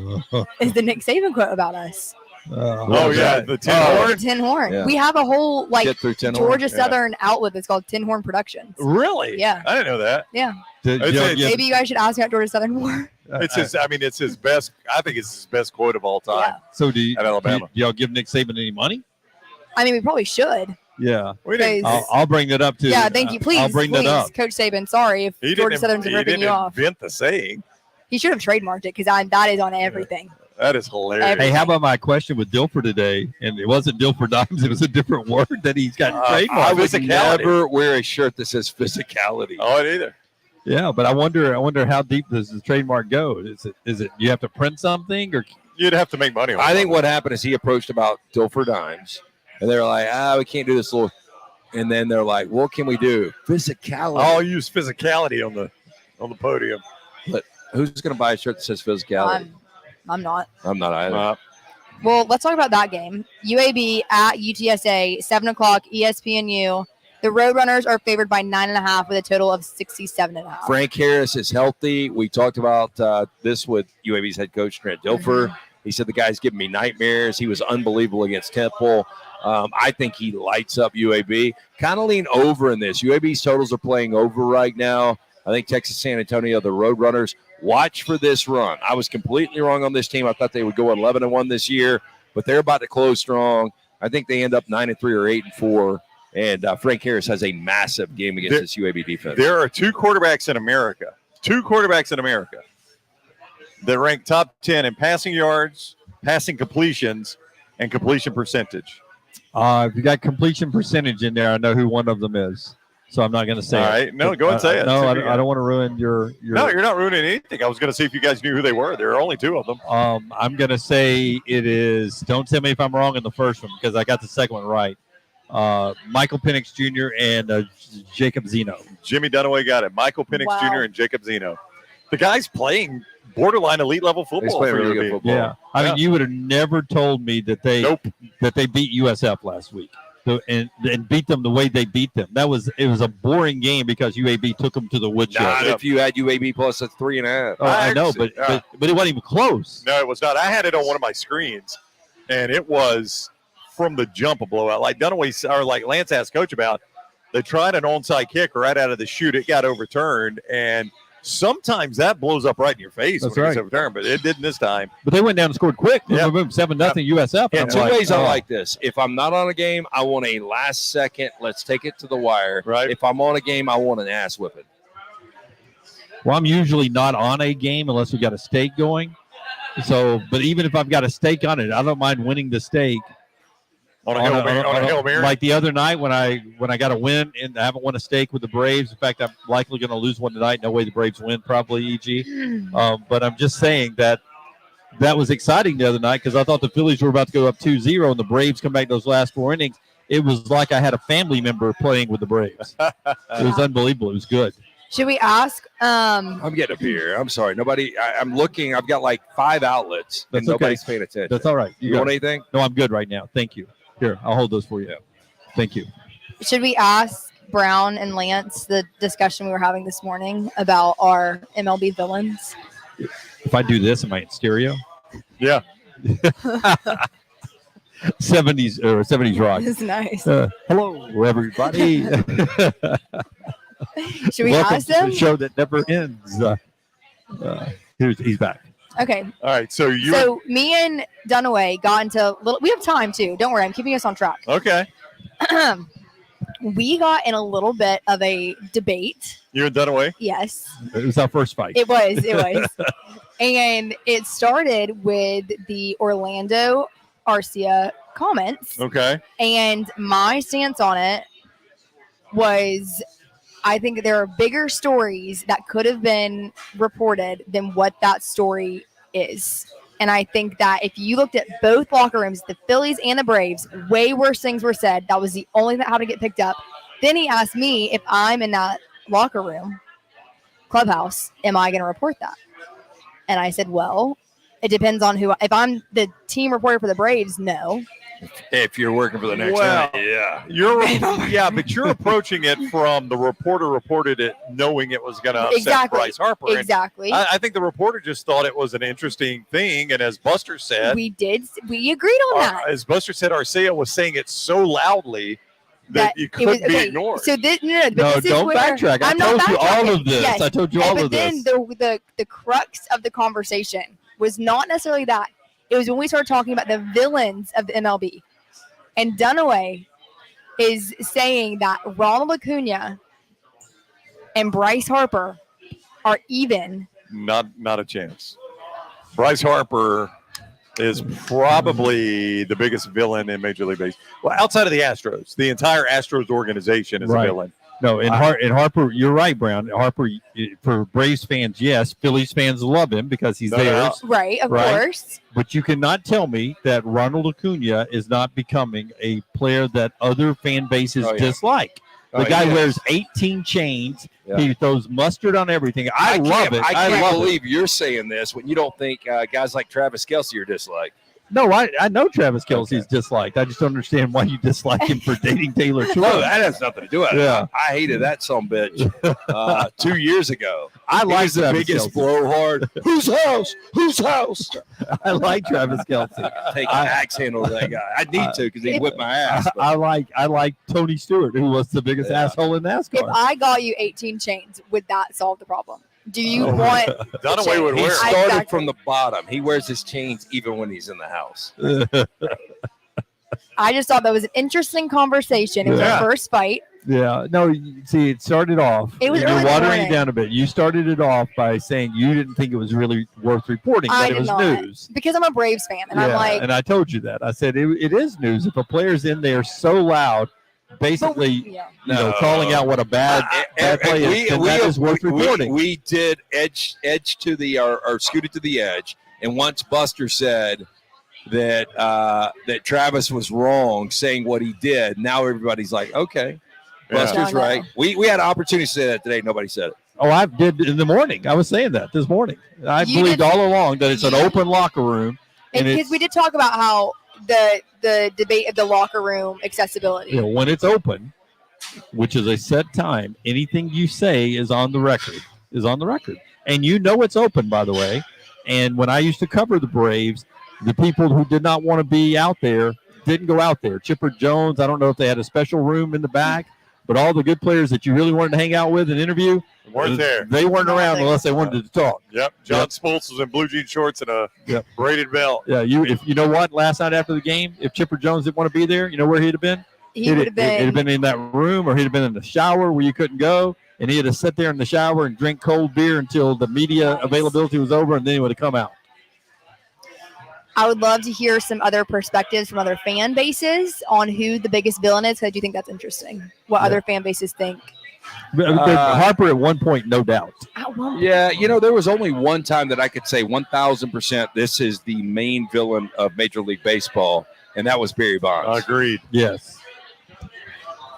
is the Nick Saban quote about us. Oh yeah, the tin The horn. Tin Horn. Yeah. We have a whole Get through 10 Georgia Yeah. Southern outlet that's called Tin Horn Productions. Really? Yeah. I didn't know that. Yeah. Maybe you guys should ask me about Georgia Southern more. It's his. I mean, it's his best. I think it's his best quote of all time. Yeah. So do At Alabama. do y'all give Nick Saban any money? I mean, we probably should. Yeah. We didn't. Guys- I'll bring that up too. Yeah, thank you. Please, I'll bring please, that up. Coach Saban. Sorry if He Georgia didn't. Southern's He ripping didn't you off. invent the saying. He should have trademarked it because that is on everything. That is hilarious. Every- Hey, how about my question with Dilfer today? And it wasn't Dilfer Dimes; it was a different word that he's got I trademarked. would Physicality. never wear a shirt that says physicality. Oh, it either. Yeah, but I wonder how deep does the trademark go? Is it you have to print something or You'd have to make money on I think it. what happened is he approached about Dilfer Dimes, and they're like, we can't do this little. And then they're like, what can we do? Physicality. I'll use physicality on the podium. Who's going to buy a shirt that says physicality? I'm not. I'm not either. Well, let's talk about that game. UAB at UTSA, 7:00, ESPNU. The Roadrunners are favored by 9.5 with a total of 67.5. Frank Harris is healthy. We talked about this with UAB's head coach, Trent Dilfer. He said the guy's giving me nightmares. He was unbelievable against Temple. I think he lights up UAB. Kind of lean over in this. UAB's totals are playing over right now. I think Texas San Antonio, the Roadrunners, watch for this run. I was completely wrong on this team. I thought they would go 11-1 this year, but they're about to close strong. I think they end up 9-3 or 8-4. And Frank Harris has a massive game against this UAB defense. There are two quarterbacks in America that rank top 10 in passing yards, passing completions, and completion percentage. if you got completion percentage in there, I know who one of them is. So I'm not going to say All it. right. No, go and say it. No, See I if you got don't want to ruin your. No, you're not ruining anything. I was going to see if you guys knew who they were. There are only two of them. I'm going to say it is. Don't tell me if I'm wrong in the first one because I got the second one right. Michael Penix Jr. and Jacob Zeno. Jimmy Dunaway got it. Michael Penix Wow. Jr. and Jacob Zeno. The guy's playing borderline elite level He's football. playing for really your good team. football. Yeah, I mean, you would have never told me that they beat USF last week, and beat them the way they beat them. It was a boring game because UAB took them to the woodshed. Not if you had UAB plus a 3.5. Oh, I know, but it wasn't even close. No, it was not. I had it on one of my screens, and it was from the jump a blowout. Like Dunaway or like Lance asked Coach about, they tried an onside kick right out of the chute. It got overturned, and sometimes that blows up right in your face That's when right. it's overturned, but it didn't this time. But they went down and scored quick. Boom, Yeah. boom, boom, 7-0 USF. Yeah, And two I'm ways I oh. like this. If I'm not on a game, I want a last second, let's take it to the wire. Right. If I'm on a game, I want an ass whipping. Well, I'm usually not on a game unless we got a stake going. So, but even if I've got a stake on it, I don't mind winning the stake. On a Hail Mary. Like the other night when I got a win and I haven't won a stake with the Braves. In fact, I'm likely going to lose one tonight. No way the Braves win, probably EG. But I'm just saying that was exciting the other night because I thought the Phillies were about to go up 2-0 and the Braves come back those last 4 innings it was like I had a family member playing with the Braves. It was unbelievable. It was good. Should we ask? I'm getting up here. I'm sorry. Nobody. I'm looking. I've got like 5 outlets, That's and nobody's paying attention. That's all right. You got want it. anything? No, I'm good right now. Thank you. Here, I'll hold those for you. Yeah. Thank you. Should we ask Brown and Lance the discussion we were having this morning about our MLB villains? If I do this, am I in stereo? Yeah. 70s rock. It's nice. Hello, everybody. Should we Welcome ask to them? the show that never ends. He's back. Okay. All right. So you. So me and Dunaway got into little. We have time too. Don't worry. I'm keeping us on track. Okay. We got in a little bit of a debate. You and Dunaway. Yes, It was our first fight. it was. It was. And it started with the Orlando Arcia comments. Okay. And my stance on it was I think there are bigger stories that could have been reported than what that story is. And I think that if you looked at both locker rooms, the Phillies and the Braves, way worse things were said. That was the only thing that had to get picked up. Then he asked me if I'm in that locker room, clubhouse, am I going to report that? And I said, well, it depends on who. If I'm the team reporter for the Braves, no. If you're working for the next Well, one, yeah. But you're approaching it from the reporter reported it knowing it was going to upset Exactly. Bryce Harper. And Exactly. I think the reporter just thought it was an interesting thing. And as Buster said, We agreed on that. as Buster said, Arcia was saying it so loudly that you couldn't be ignored. So this, No, this is don't where backtrack. I I'm not told you all backtracking. of this. Yes. I told you all but of then this. the crux of the conversation was not necessarily that. It was when we started talking about the villains of the MLB. And Dunaway is saying that Ronald Acuna and Bryce Harper are even. Not a chance. Bryce Harper is probably the biggest villain in Major League Baseball. Well, outside of the Astros, the entire Astros organization is Right. a villain. No, and Harper, you're right, Brown. Harper, for Braves fans, yes. Phillies fans love him because he's No, theirs. Right, of Right. course. But you cannot tell me that Ronald Acuna is not becoming a player that other fan bases Oh, yeah. dislike. The Oh, guy yeah. wears 18 chains. Yeah. He throws mustard on everything. I love it. I can't love it. believe you're saying this when you don't think guys like Travis Kelce are disliked. No, I know Travis Kelce's disliked. I just don't understand why you dislike him for dating Taylor Swift. No, that has nothing to do with it. Yeah. I hated that sumbitch 2 years ago. I He like was the Travis biggest Kelce. blowhard. Whose house? Whose house? I like Travis Kelce. Take an axe handle to that guy. I need to because he whipped my ass. but- I like Tony Stewart, who was the biggest Yeah. asshole in If NASCAR. I got you 18 chains, would that solve the problem? Do you Oh. want Dunaway would He wear it. started Exactly. from the bottom. He wears his chains even when he's in the house. I just thought that was an interesting conversation. It was Yeah. our first fight. Yeah, no, see, it started off. It was you're early in the watering it morning. down a bit. You started it off by saying you didn't think it was really worth reporting, I that it did was not. news. Because I'm a Braves fan, and I'm like, and I told you that. I said it is news if a player's in there so loud, basically, yeah. No. calling out what a bad play is. Then that is worth reporting. We did edge to the or scooted to the edge, and once Buster said that that Travis was wrong saying what he did, now everybody's like, okay, Yeah. Buster's No, no. right. We had an opportunity to say that today. Nobody said it. Oh, I did in the morning. I was saying that this morning. I You believed did- all along that it's an open locker room. And And because it's, we did talk about how the debate of the locker room accessibility. when it's open, which is a set time, anything you say is on the record. And you know it's open, by the way. And when I used to cover the Braves, the people who did not want to be out there didn't go out there. Chipper Jones, I don't know if they had a special room in the back, but all the good players that you really wanted to hang out with and interview, Weren't there. they weren't Not around there. unless they wanted to talk. Yep. John Yep. Spoltz was in blue jean shorts and a Yep. braided belt. Yeah, if you know what, last night after the game, if Chipper Jones didn't want to be there, you know where he'd have been? He would have He'd have been. been in that room, or he'd have been in the shower where you couldn't go, and he had to sit there in the shower and drink cold beer until the media Nice. availability was over, and then he would have come out. I would love to hear some other perspectives from other fan bases on who the biggest villain is. 'Cause I do think that's interesting. What Yeah. other fan bases think. Harper at one point, no doubt. Yeah, there was only one time that I could say 1,000% this is the main villain of Major League Baseball, and that was Barry Bonds. Agreed. Yes.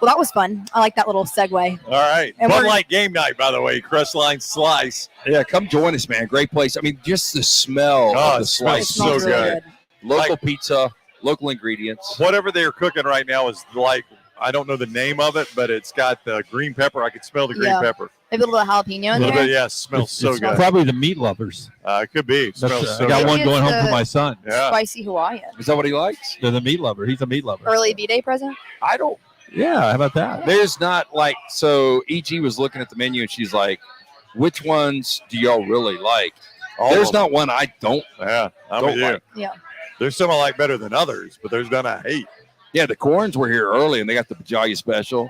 Well, that was fun. I like that little segue. All right. And Bud we're- Light game night, by the way. Crestline Slice. Yeah, come join us, man. Great place. I mean, just the smell Oh, of the it smells It slice. so smells really good. Local pizza, local ingredients. Whatever they're cooking right now is like, I don't know the name of it, but it's got the green pepper. I can smell the green Yeah. pepper. Maybe a little bit of jalapeno A in little there. bit, yeah. Smells so It's good. Probably the meat lovers. It could be. It smells That's, so I got good. one It's going home the- for my son. Yeah. Spicy Hawaiian. Is that what he likes? They're the meat lover. He's a meat lover. Early B-Day present. I don't. Yeah, how about that? There's not like, so EG was looking at the menu and she's like, which ones do y'all really like? All There's of them. not one I don't. Yeah, I'm Don't with you. like. Yeah. There's some I like better than others, but there's none I hate. Yeah, the Corns were here early and they got the Bajaya special.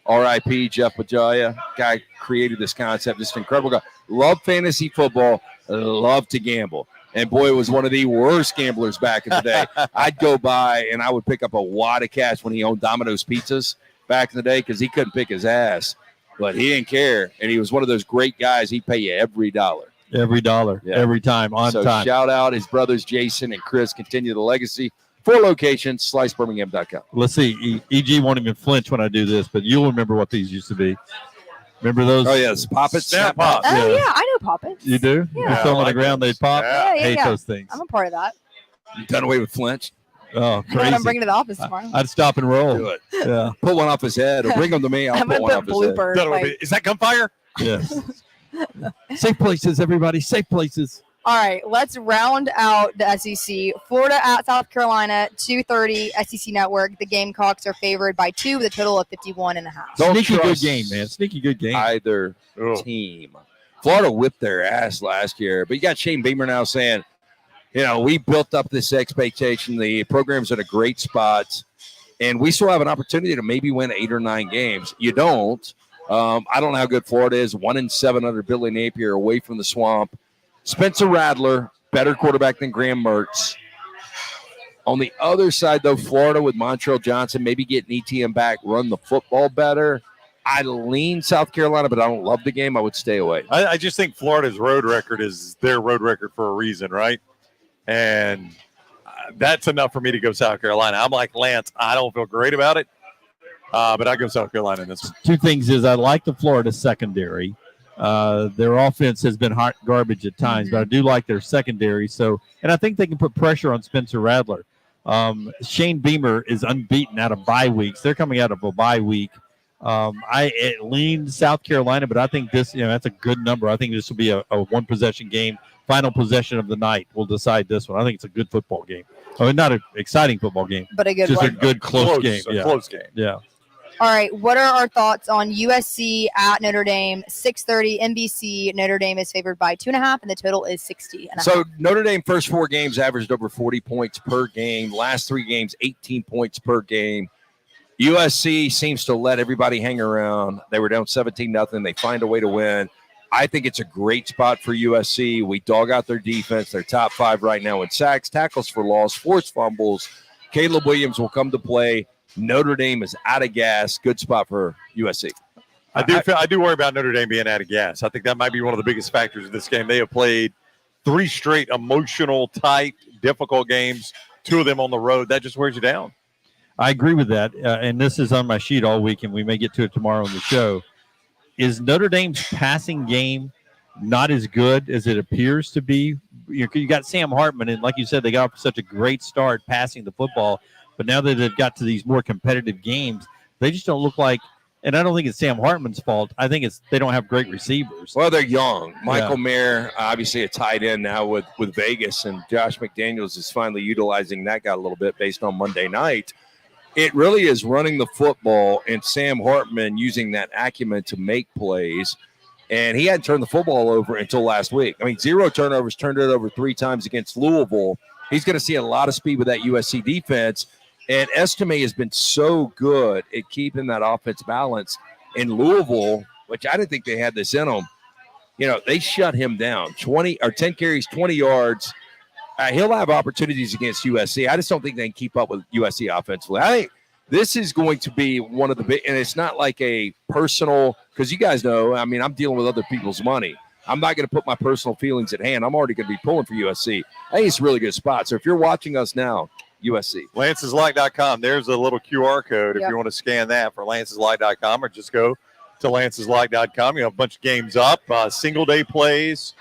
R.I.P. Jeff Bajaya. Guy created this concept. Just an incredible guy. Love fantasy football. Love to gamble. And boy, was one of the worst gamblers back in the day. I'd go by and I would pick up a wad of cash when he owned Domino's Pizzas back in the day because he couldn't pick his ass. But he didn't care. And he was one of those great guys. He'd pay you every dollar. Every dollar, Yeah. every time, on So time. shout out his brothers Jason and Chris. Continue the legacy. 4 locations, slicebirmingham.com. Let's see. EG won't even flinch when I do this, but you'll remember what these used to be. Remember those? Oh, yes. Pop it, Snap snap pop. Pops. Oh Yeah. yeah, I know Poppets. You do? Yeah. You I throw them on the like ground, those. they'd pop. Yeah. Yeah, Hate yeah. those things. I'm a part of that. You done away with Flinch? Oh, What crazy. I'm bringing to the office tomorrow. I'd stop and roll. Do it. Yeah. Put one off his head or bring them to me. I'll I'm put one gonna off put his head. blooper. That'll like- be- Is that gunfire? Yes. Safe places, everybody. Safe places. All right, let's round out the SEC. Florida at South Carolina, 2:30 SEC Network. The Gamecocks are favored by 2 with a total of 51.5. Don't Sneaky good trust game, man. Sneaky good game. Either Oh. team. Florida whipped their ass last year, but you got Shane Beamer now saying, you know, we built up this expectation. The program's in a great spot, and we still have an opportunity to maybe win 8 or 9 games. You don't. I don't know how good Florida is. 1-7 under Billy Napier, away from the swamp. Spencer Rattler, better quarterback than Graham Mertz. On the other side, though, Florida with Montrell Johnson, maybe getting ETN back, run the football better. I lean South Carolina, but I don't love the game. I would stay away. I just think Florida's road record is their road record for a reason, right? And that's enough for me to go South Carolina. I'm like Lance. I don't feel great about it, but I go South Carolina in this one. Two things is I like the Florida secondary. Their offense has been hot garbage at times, but I do like their secondary. So, and I think they can put pressure on Spencer Rattler. Shane Beamer is unbeaten out of bye weeks. They're coming out of a bye week. I lean South Carolina, but I think this, that's a good number. I think this will be a one possession game. Final possession of the night will decide this one. I think it's a good football game. I mean, not an exciting football game, But a good just a one. good close game. A Yeah, close game. yeah. All right, what are our thoughts on USC at Notre Dame? 6:30 NBC. Notre Dame is favored by 2.5, and the total is 60.5. So Notre Dame first 4 games averaged over 40 points per game. Last 3 games, 18 points per game. USC seems to let everybody hang around. They were down 17-0. They find a way to win. I think it's a great spot for USC. We dog out their defense. They're top 5 right now in sacks, tackles for loss, forced fumbles. Caleb Williams will come to play. Notre Dame is out of gas. Good spot for USC. I do worry about Notre Dame being out of gas. I think that might be one of the biggest factors of this game. They have played 3 straight emotional, tight, difficult games, 2 of them on the road. That just wears you down. I agree with that. And this is on my sheet all week, and we may get to it tomorrow on the show. Is Notre Dame's passing game not as good as it appears to be? You got Sam Hartman, and like you said, they got off such a great start passing the football. But now that they've got to these more competitive games, they just don't look like, and I don't think it's Sam Hartman's fault. I think it's they don't have great receivers. Well, they're young. Michael Mayer, obviously a tight end now with Vegas, and Josh McDaniels is finally utilizing that guy a little bit based on Monday night. It really is running the football and Sam Hartman using that acumen to make plays. And he hadn't turned the football over until last week. I mean, 0 turnovers, turned it over 3 times against Louisville. He's going to see a lot of speed with that USC defense. And Estime has been so good at keeping that offense balanced. In Louisville, which I didn't think they had this in them, they shut him down. 10 carries, 20 yards. He'll have opportunities against USC. I just don't think they can keep up with USC offensively. I think this is going to be one of the big, and it's not like a personal, because you guys know, I mean, I'm dealing with other people's money. I'm not going to put my personal feelings at hand. I'm already going to be pulling for USC. I think it's a really good spot. So if you're watching us now, USC. Lance'sLight.com. There's a little QR code if Yep. you want to scan that for Lance'sLight.com, or just go to Lance'sLight.com. You have a bunch of games up, single day plays,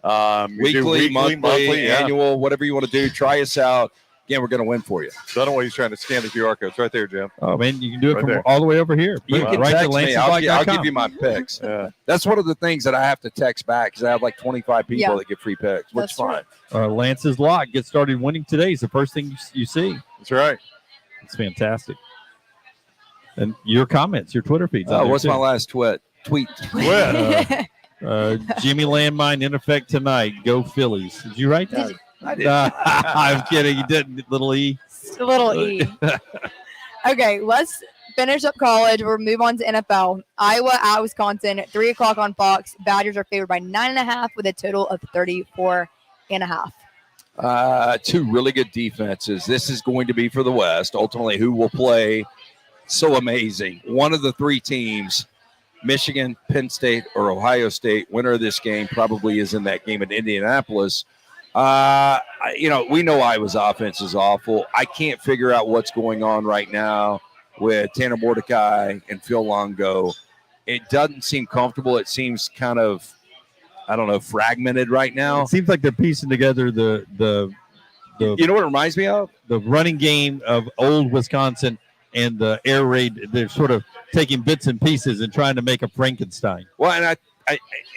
we do Weekly, monthly, yeah. annual, whatever you want to do. Try us out. Again, we're going to win for you. Dunaway's trying to scan the QR code. It's right there, Jim. Oh man, you can do it Right from there. all the way over here. You can right to text me. I'll Lance'sLight.com. give you my picks. Yeah. That's one of the things that I have to text back because I have like 25 people Yeah. that get free picks, which is That's fine. right. Lance's Lock. Get started winning today is the first thing you see. That's right. It's fantastic. And your comments, your Twitter feeds. What's my last tweet? Jimmy Landmine in effect tonight. Go Phillies. Did you write that? I did. I'm kidding. You didn't. Little E. Little E. Okay, let's finish up college. We'll move on to NFL. Iowa at Wisconsin, 3 o'clock on Fox. Badgers are favored by 9.5 with a total of 34.5. Two really good defenses. This is going to be for the West. Ultimately, who will play so amazing? One of the three teams, Michigan, Penn State, or Ohio State, winner of this game probably is in that game in Indianapolis. We know Iowa's offense is awful. I can't figure out what's going on right now with Tanner Mordecai and Phil Longo. It doesn't seem comfortable. It seems kind of, fragmented right now. It seems like they're piecing together the You know what it reminds me of? the running game of old Wisconsin and the air raid. They're sort of taking bits and pieces and trying to make a Frankenstein. Well, and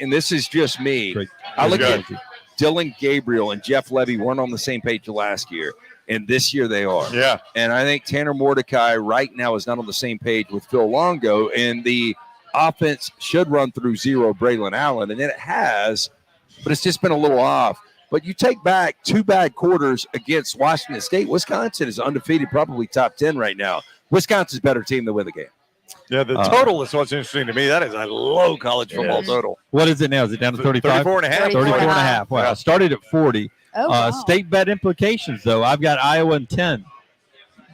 and this is just me. Great. I look Good. at Dylan Gabriel and Jeff Levy weren't on the same page last year, and this year they are. Yeah. And I think Tanner Mordecai right now is not on the same page with Phil Longo, and the offense should run through zero Braylon Allen, and it has, but it's just been a little off. But you take back 2 bad quarters against Washington State. Wisconsin is undefeated, probably top 10 right now. Wisconsin's a better team to win the game. Yeah, the total is what's interesting to me. That is a low college football is. total. What is it now? Is it down to 35? 34 and a half. 34 and a half. Wow. Yeah. It started at 40. Oh, wow. State bet implications, though. I've got Iowa in 10.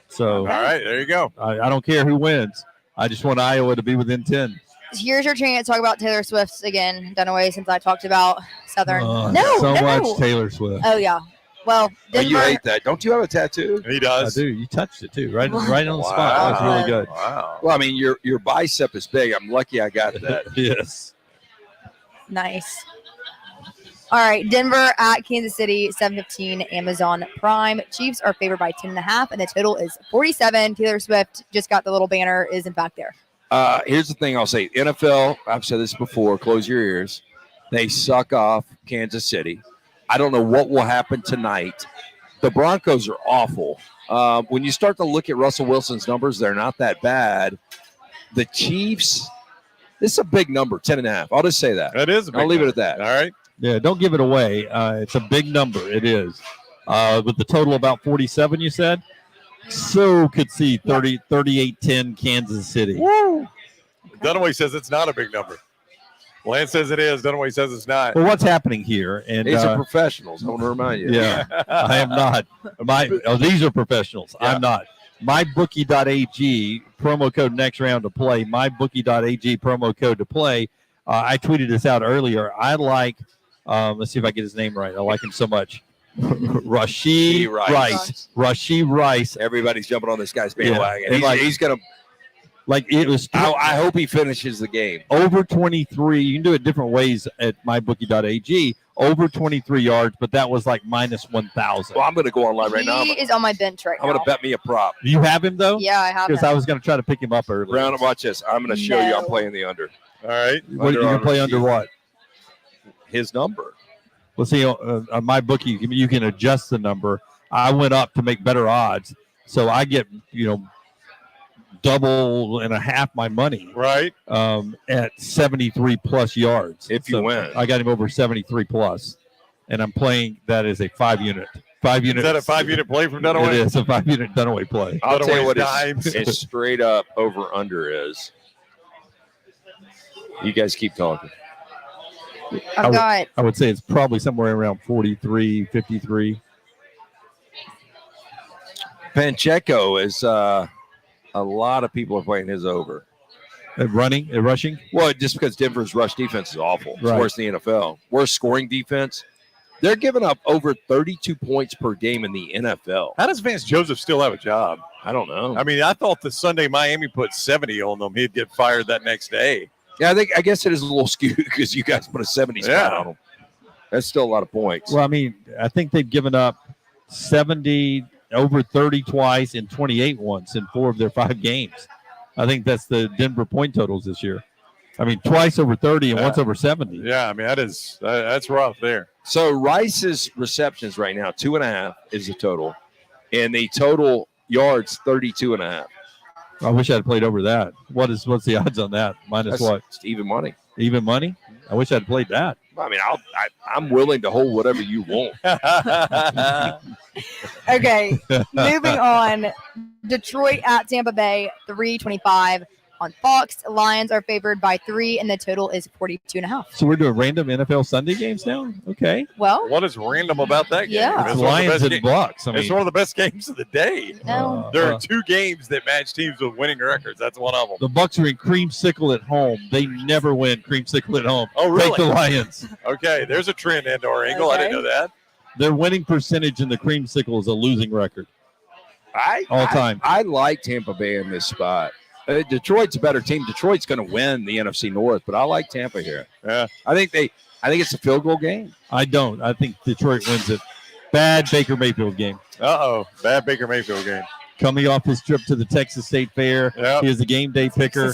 So All right, there you go. I don't care who wins. I just want Iowa to be within 10. Here's your chance to talk about Taylor Swift again, Dunaway, since I talked about Southern. So no. much Taylor Swift. Oh, yeah. Well, Oh, Denver. you hate that. Don't you have a tattoo? He I does. do. You touched it, too. Right on the spot. That was really good. Wow. Well, I mean, your bicep is big. I'm lucky I got that. Yes. Nice. All right, Denver at Kansas City, 7:15, Amazon Prime. Chiefs are favored by 10.5, and the total is 47. Taylor Swift just got the little banner, is in fact there. Here's the thing I'll say. NFL, I've said this before, close your ears. They suck off Kansas City. I don't know what will happen tonight. The Broncos are awful. When you start to look at Russell Wilson's numbers, they're not that bad. The Chiefs, this is a big number, 10.5. I'll just say that. That is a big I'll leave it number. at that. All right. Yeah, don't give it away. It's a big number. It is. With the total about 47, you said? So could see 38-10 Kansas City. Dunaway says it's not a big number. Lance says it is. Dunaway says it's not. Well, what's happening here? And These are professionals. I want to remind you. yeah, I am not. These are professionals. Yeah. I'm not. MyBookie.ag, promo code NextRound to play. MyBookie.ag, promo code to play. I tweeted this out earlier. I like, let's see if I get his name right. I like him so much. Rashee Rice. Rashee Rice. Everybody's jumping on this guy's Yeah. bandwagon. And He's going to Like it was I hope he finishes the game. over 23. You can do it different ways at mybookie.ag. Over 23 yards, but that was like minus 1,000. Well, I'm going to go online right now. He is on my bench right I'm going now. to bet me a prop. Do you have him though? Yeah, I have Because him. I was going to try to pick him up earlier. Brown, watch this. I'm going to show you I'm No. playing the under. All right. What, you can play under what? His number. Well, see, on my bookie, you can adjust the number. I went up to make better odds, so I get double and a half my money Right. at 73 plus yards. If you win. I got him over 73 plus, and I'm playing that as a 5-unit. 5-unit. Is that a 5-unit play from Dunaway? It is a 5-unit Dunaway play. I'll tell you what Dunaway's his, dimes. his straight up over under is. You guys keep talking. I've got I would say it's probably somewhere around 43, 53. Pacheco is a lot of people are playing his over. At rushing. Well, just because Denver's rush defense is awful. It's Right. worse than the NFL. Worst scoring defense. They're giving up over 32 points per game in the NFL. How does Vance Joseph still have a job? I don't know. I mean, I thought the Sunday Miami put 70 on them, he'd get fired that next day. Yeah, I guess it is a little skewed because you guys put a 70 spot on them. That's still a lot of points. Well, I mean, I think they've given up 70, over 30 twice, and 28 once in 4 of their 5 games. I think that's the Denver point totals this year. I mean, twice over 30 and once over 70. Yeah, I mean, that's rough there. So Rice's receptions right now, 2.5 is the total. And the total yards, 32.5. I wish I had played over that. What's the odds on that? Minus That's what? Even money. Even money? I wish I had played that. I mean, I'm willing to hold whatever you want. Okay, moving on. Detroit at Tampa Bay, 325 on Fox. Lions are favored by 3, and the total is 42.5. So we're doing random NFL Sunday games now? Okay. Well, What is random about that game? Yeah. It's one of the Lions best and Bucks. I it's mean, one of the best games of the day. no. There are 2 games that match teams with winning records. That's one of them. the Bucks are in creamsicle at home. They never win creamsicle at home. Oh, really? Take the Lions. Okay, there's a trend indoor angle. I didn't know that. Their winning percentage in the creamsicle is a losing record all time. I like Tampa Bay in this spot. Detroit's a better team. Detroit's going to win the NFC North, but I like Tampa here. Yeah. I think it's a field goal game. I don't. I think Detroit wins it. Bad Baker Mayfield game. Bad Baker Mayfield game. Coming off his trip to the Texas State Fair, Yep. he is a game day picker.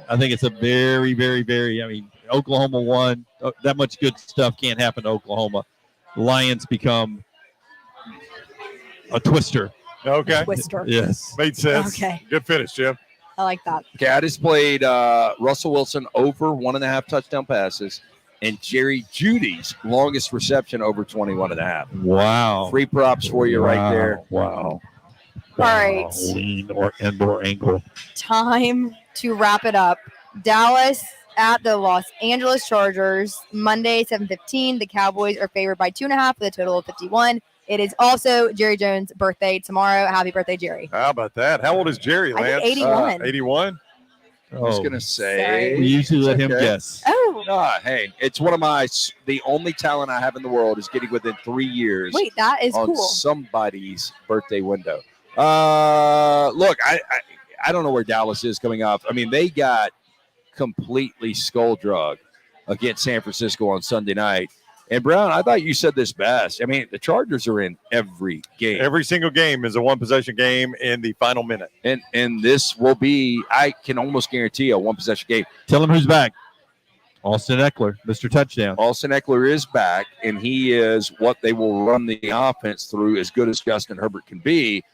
I think it's a very, very, very, I mean, Oklahoma won. That much good stuff can't happen to Oklahoma. Lions become a twister. Okay. Twister. Yes. Made sense. Okay. Good finish, Jim. I like that. Okay, I just played Russell Wilson over 1.5 touchdown passes and Jerry Judy's longest reception over 21.5. Wow. Free props for you right there. Wow. All right. Lean or ankle. Time to wrap it up. Dallas at the Los Angeles Chargers, Monday, 7:15. The Cowboys are favored by 2.5 with a total of 51. It is also Jerry Jones' birthday tomorrow. Happy birthday, Jerry. How about that? How old is Jerry, I Lance? think 81. 81? I was going to say. Sorry. We usually let him Okay. guess. Oh, Hey, it's one of the only talent I have in the world is getting within 3 years wait, that is on cool. somebody's birthday window. Look, I don't know where Dallas is coming off. I mean, they got completely skull drug against San Francisco on Sunday night. And Brown, I thought you said this best. I mean, the Chargers are in every game. Every single game is a 1-possession game in the final minute. And this will be, I can almost guarantee, a 1-possession game. Tell him who's back. Austin Eckler, Mr. Touchdown. Austin Eckler is back, and he is what they will run the offense through, as good as Justin Herbert can be.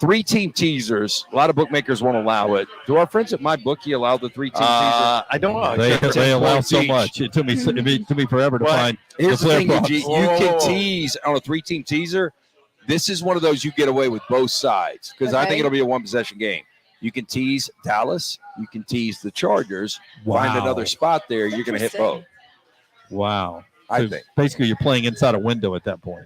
3-team teasers. A lot of bookmakers won't allow it. Do our friends at MyBookie allow the 3-team teaser? I don't know. They allow points so each. much. It took me forever to What? find. Here's the player thing, props. you can tease on a 3-team teaser. This is one of those you get away with both sides because I Okay. think it'll be a 1-possession game. You can tease Dallas. You can tease the Chargers. Find Wow. another spot there. You're going to hit both. Wow. I So think. basically you're playing inside a window at that point.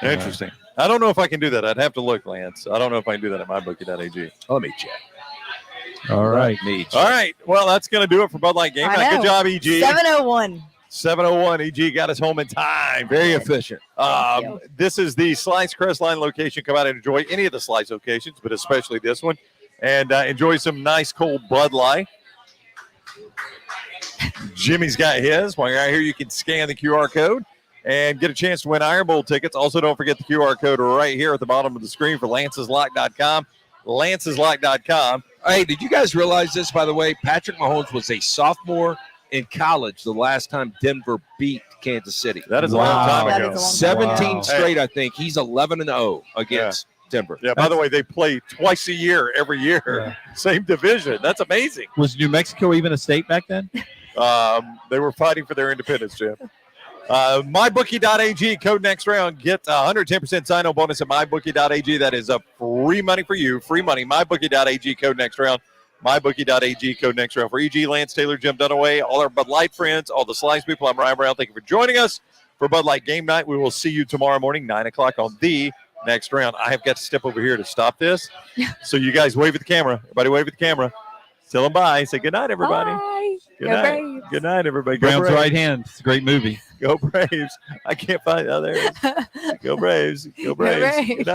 Interesting. I don't know if I can do that. I'd have to look, Lance. I don't know if I can do that at MyBookie.ag. Let me check. All right. Me check. All right. Well, that's going to do it for Bud Light Game I Night. Good know. job, EG. 7:01. 7:01. EG got us home in time. Very efficient. Thank you. This is the Slice Crestline location. Come out and enjoy any of the Slice locations, but especially this one. And enjoy some nice cold Bud Light. Jimmy's got his. While you're out here, you can scan the QR code and get a chance to win Iron Bowl tickets. Also, don't forget the QR code right here at the bottom of the screen for lanceslock.com. lanceslock.com. Hey, did you guys realize this, by the way? Patrick Mahomes was a sophomore in college the last time Denver beat Kansas City. That is a long time That ago. is a long time. 17 Wow. straight, I think. He's 11-0 against Denver. Yeah, by the way, they play twice a year, every year. Same division. That's amazing. Was New Mexico even a state back then? They were fighting for their independence, Jim. MyBookie.ag, code NextRound. Get 110% sign-on bonus at MyBookie.ag. That is free money for you. Free money. MyBookie.ag, code NextRound. MyBookie.ag, code NextRound. For EG, Lance Taylor, Jim Dunaway, all our Bud Light friends, all the Slice people, I'm Ryan Brown. Thank you for joining us for Bud Light Game Night. We will see you tomorrow morning, 9 o'clock on the Next Round. I have got to step over here to stop this. So you guys wave at the camera. Everybody wave at the camera. Tell them bye. Say good night, everybody. Bye. Good Go night. Braves. Good night, everybody. Go Brown's Braves. Right Hand. It's a great movie. Go Braves. I can't find. Oh, there it is. Go Braves. Go Braves. Braves. Good night.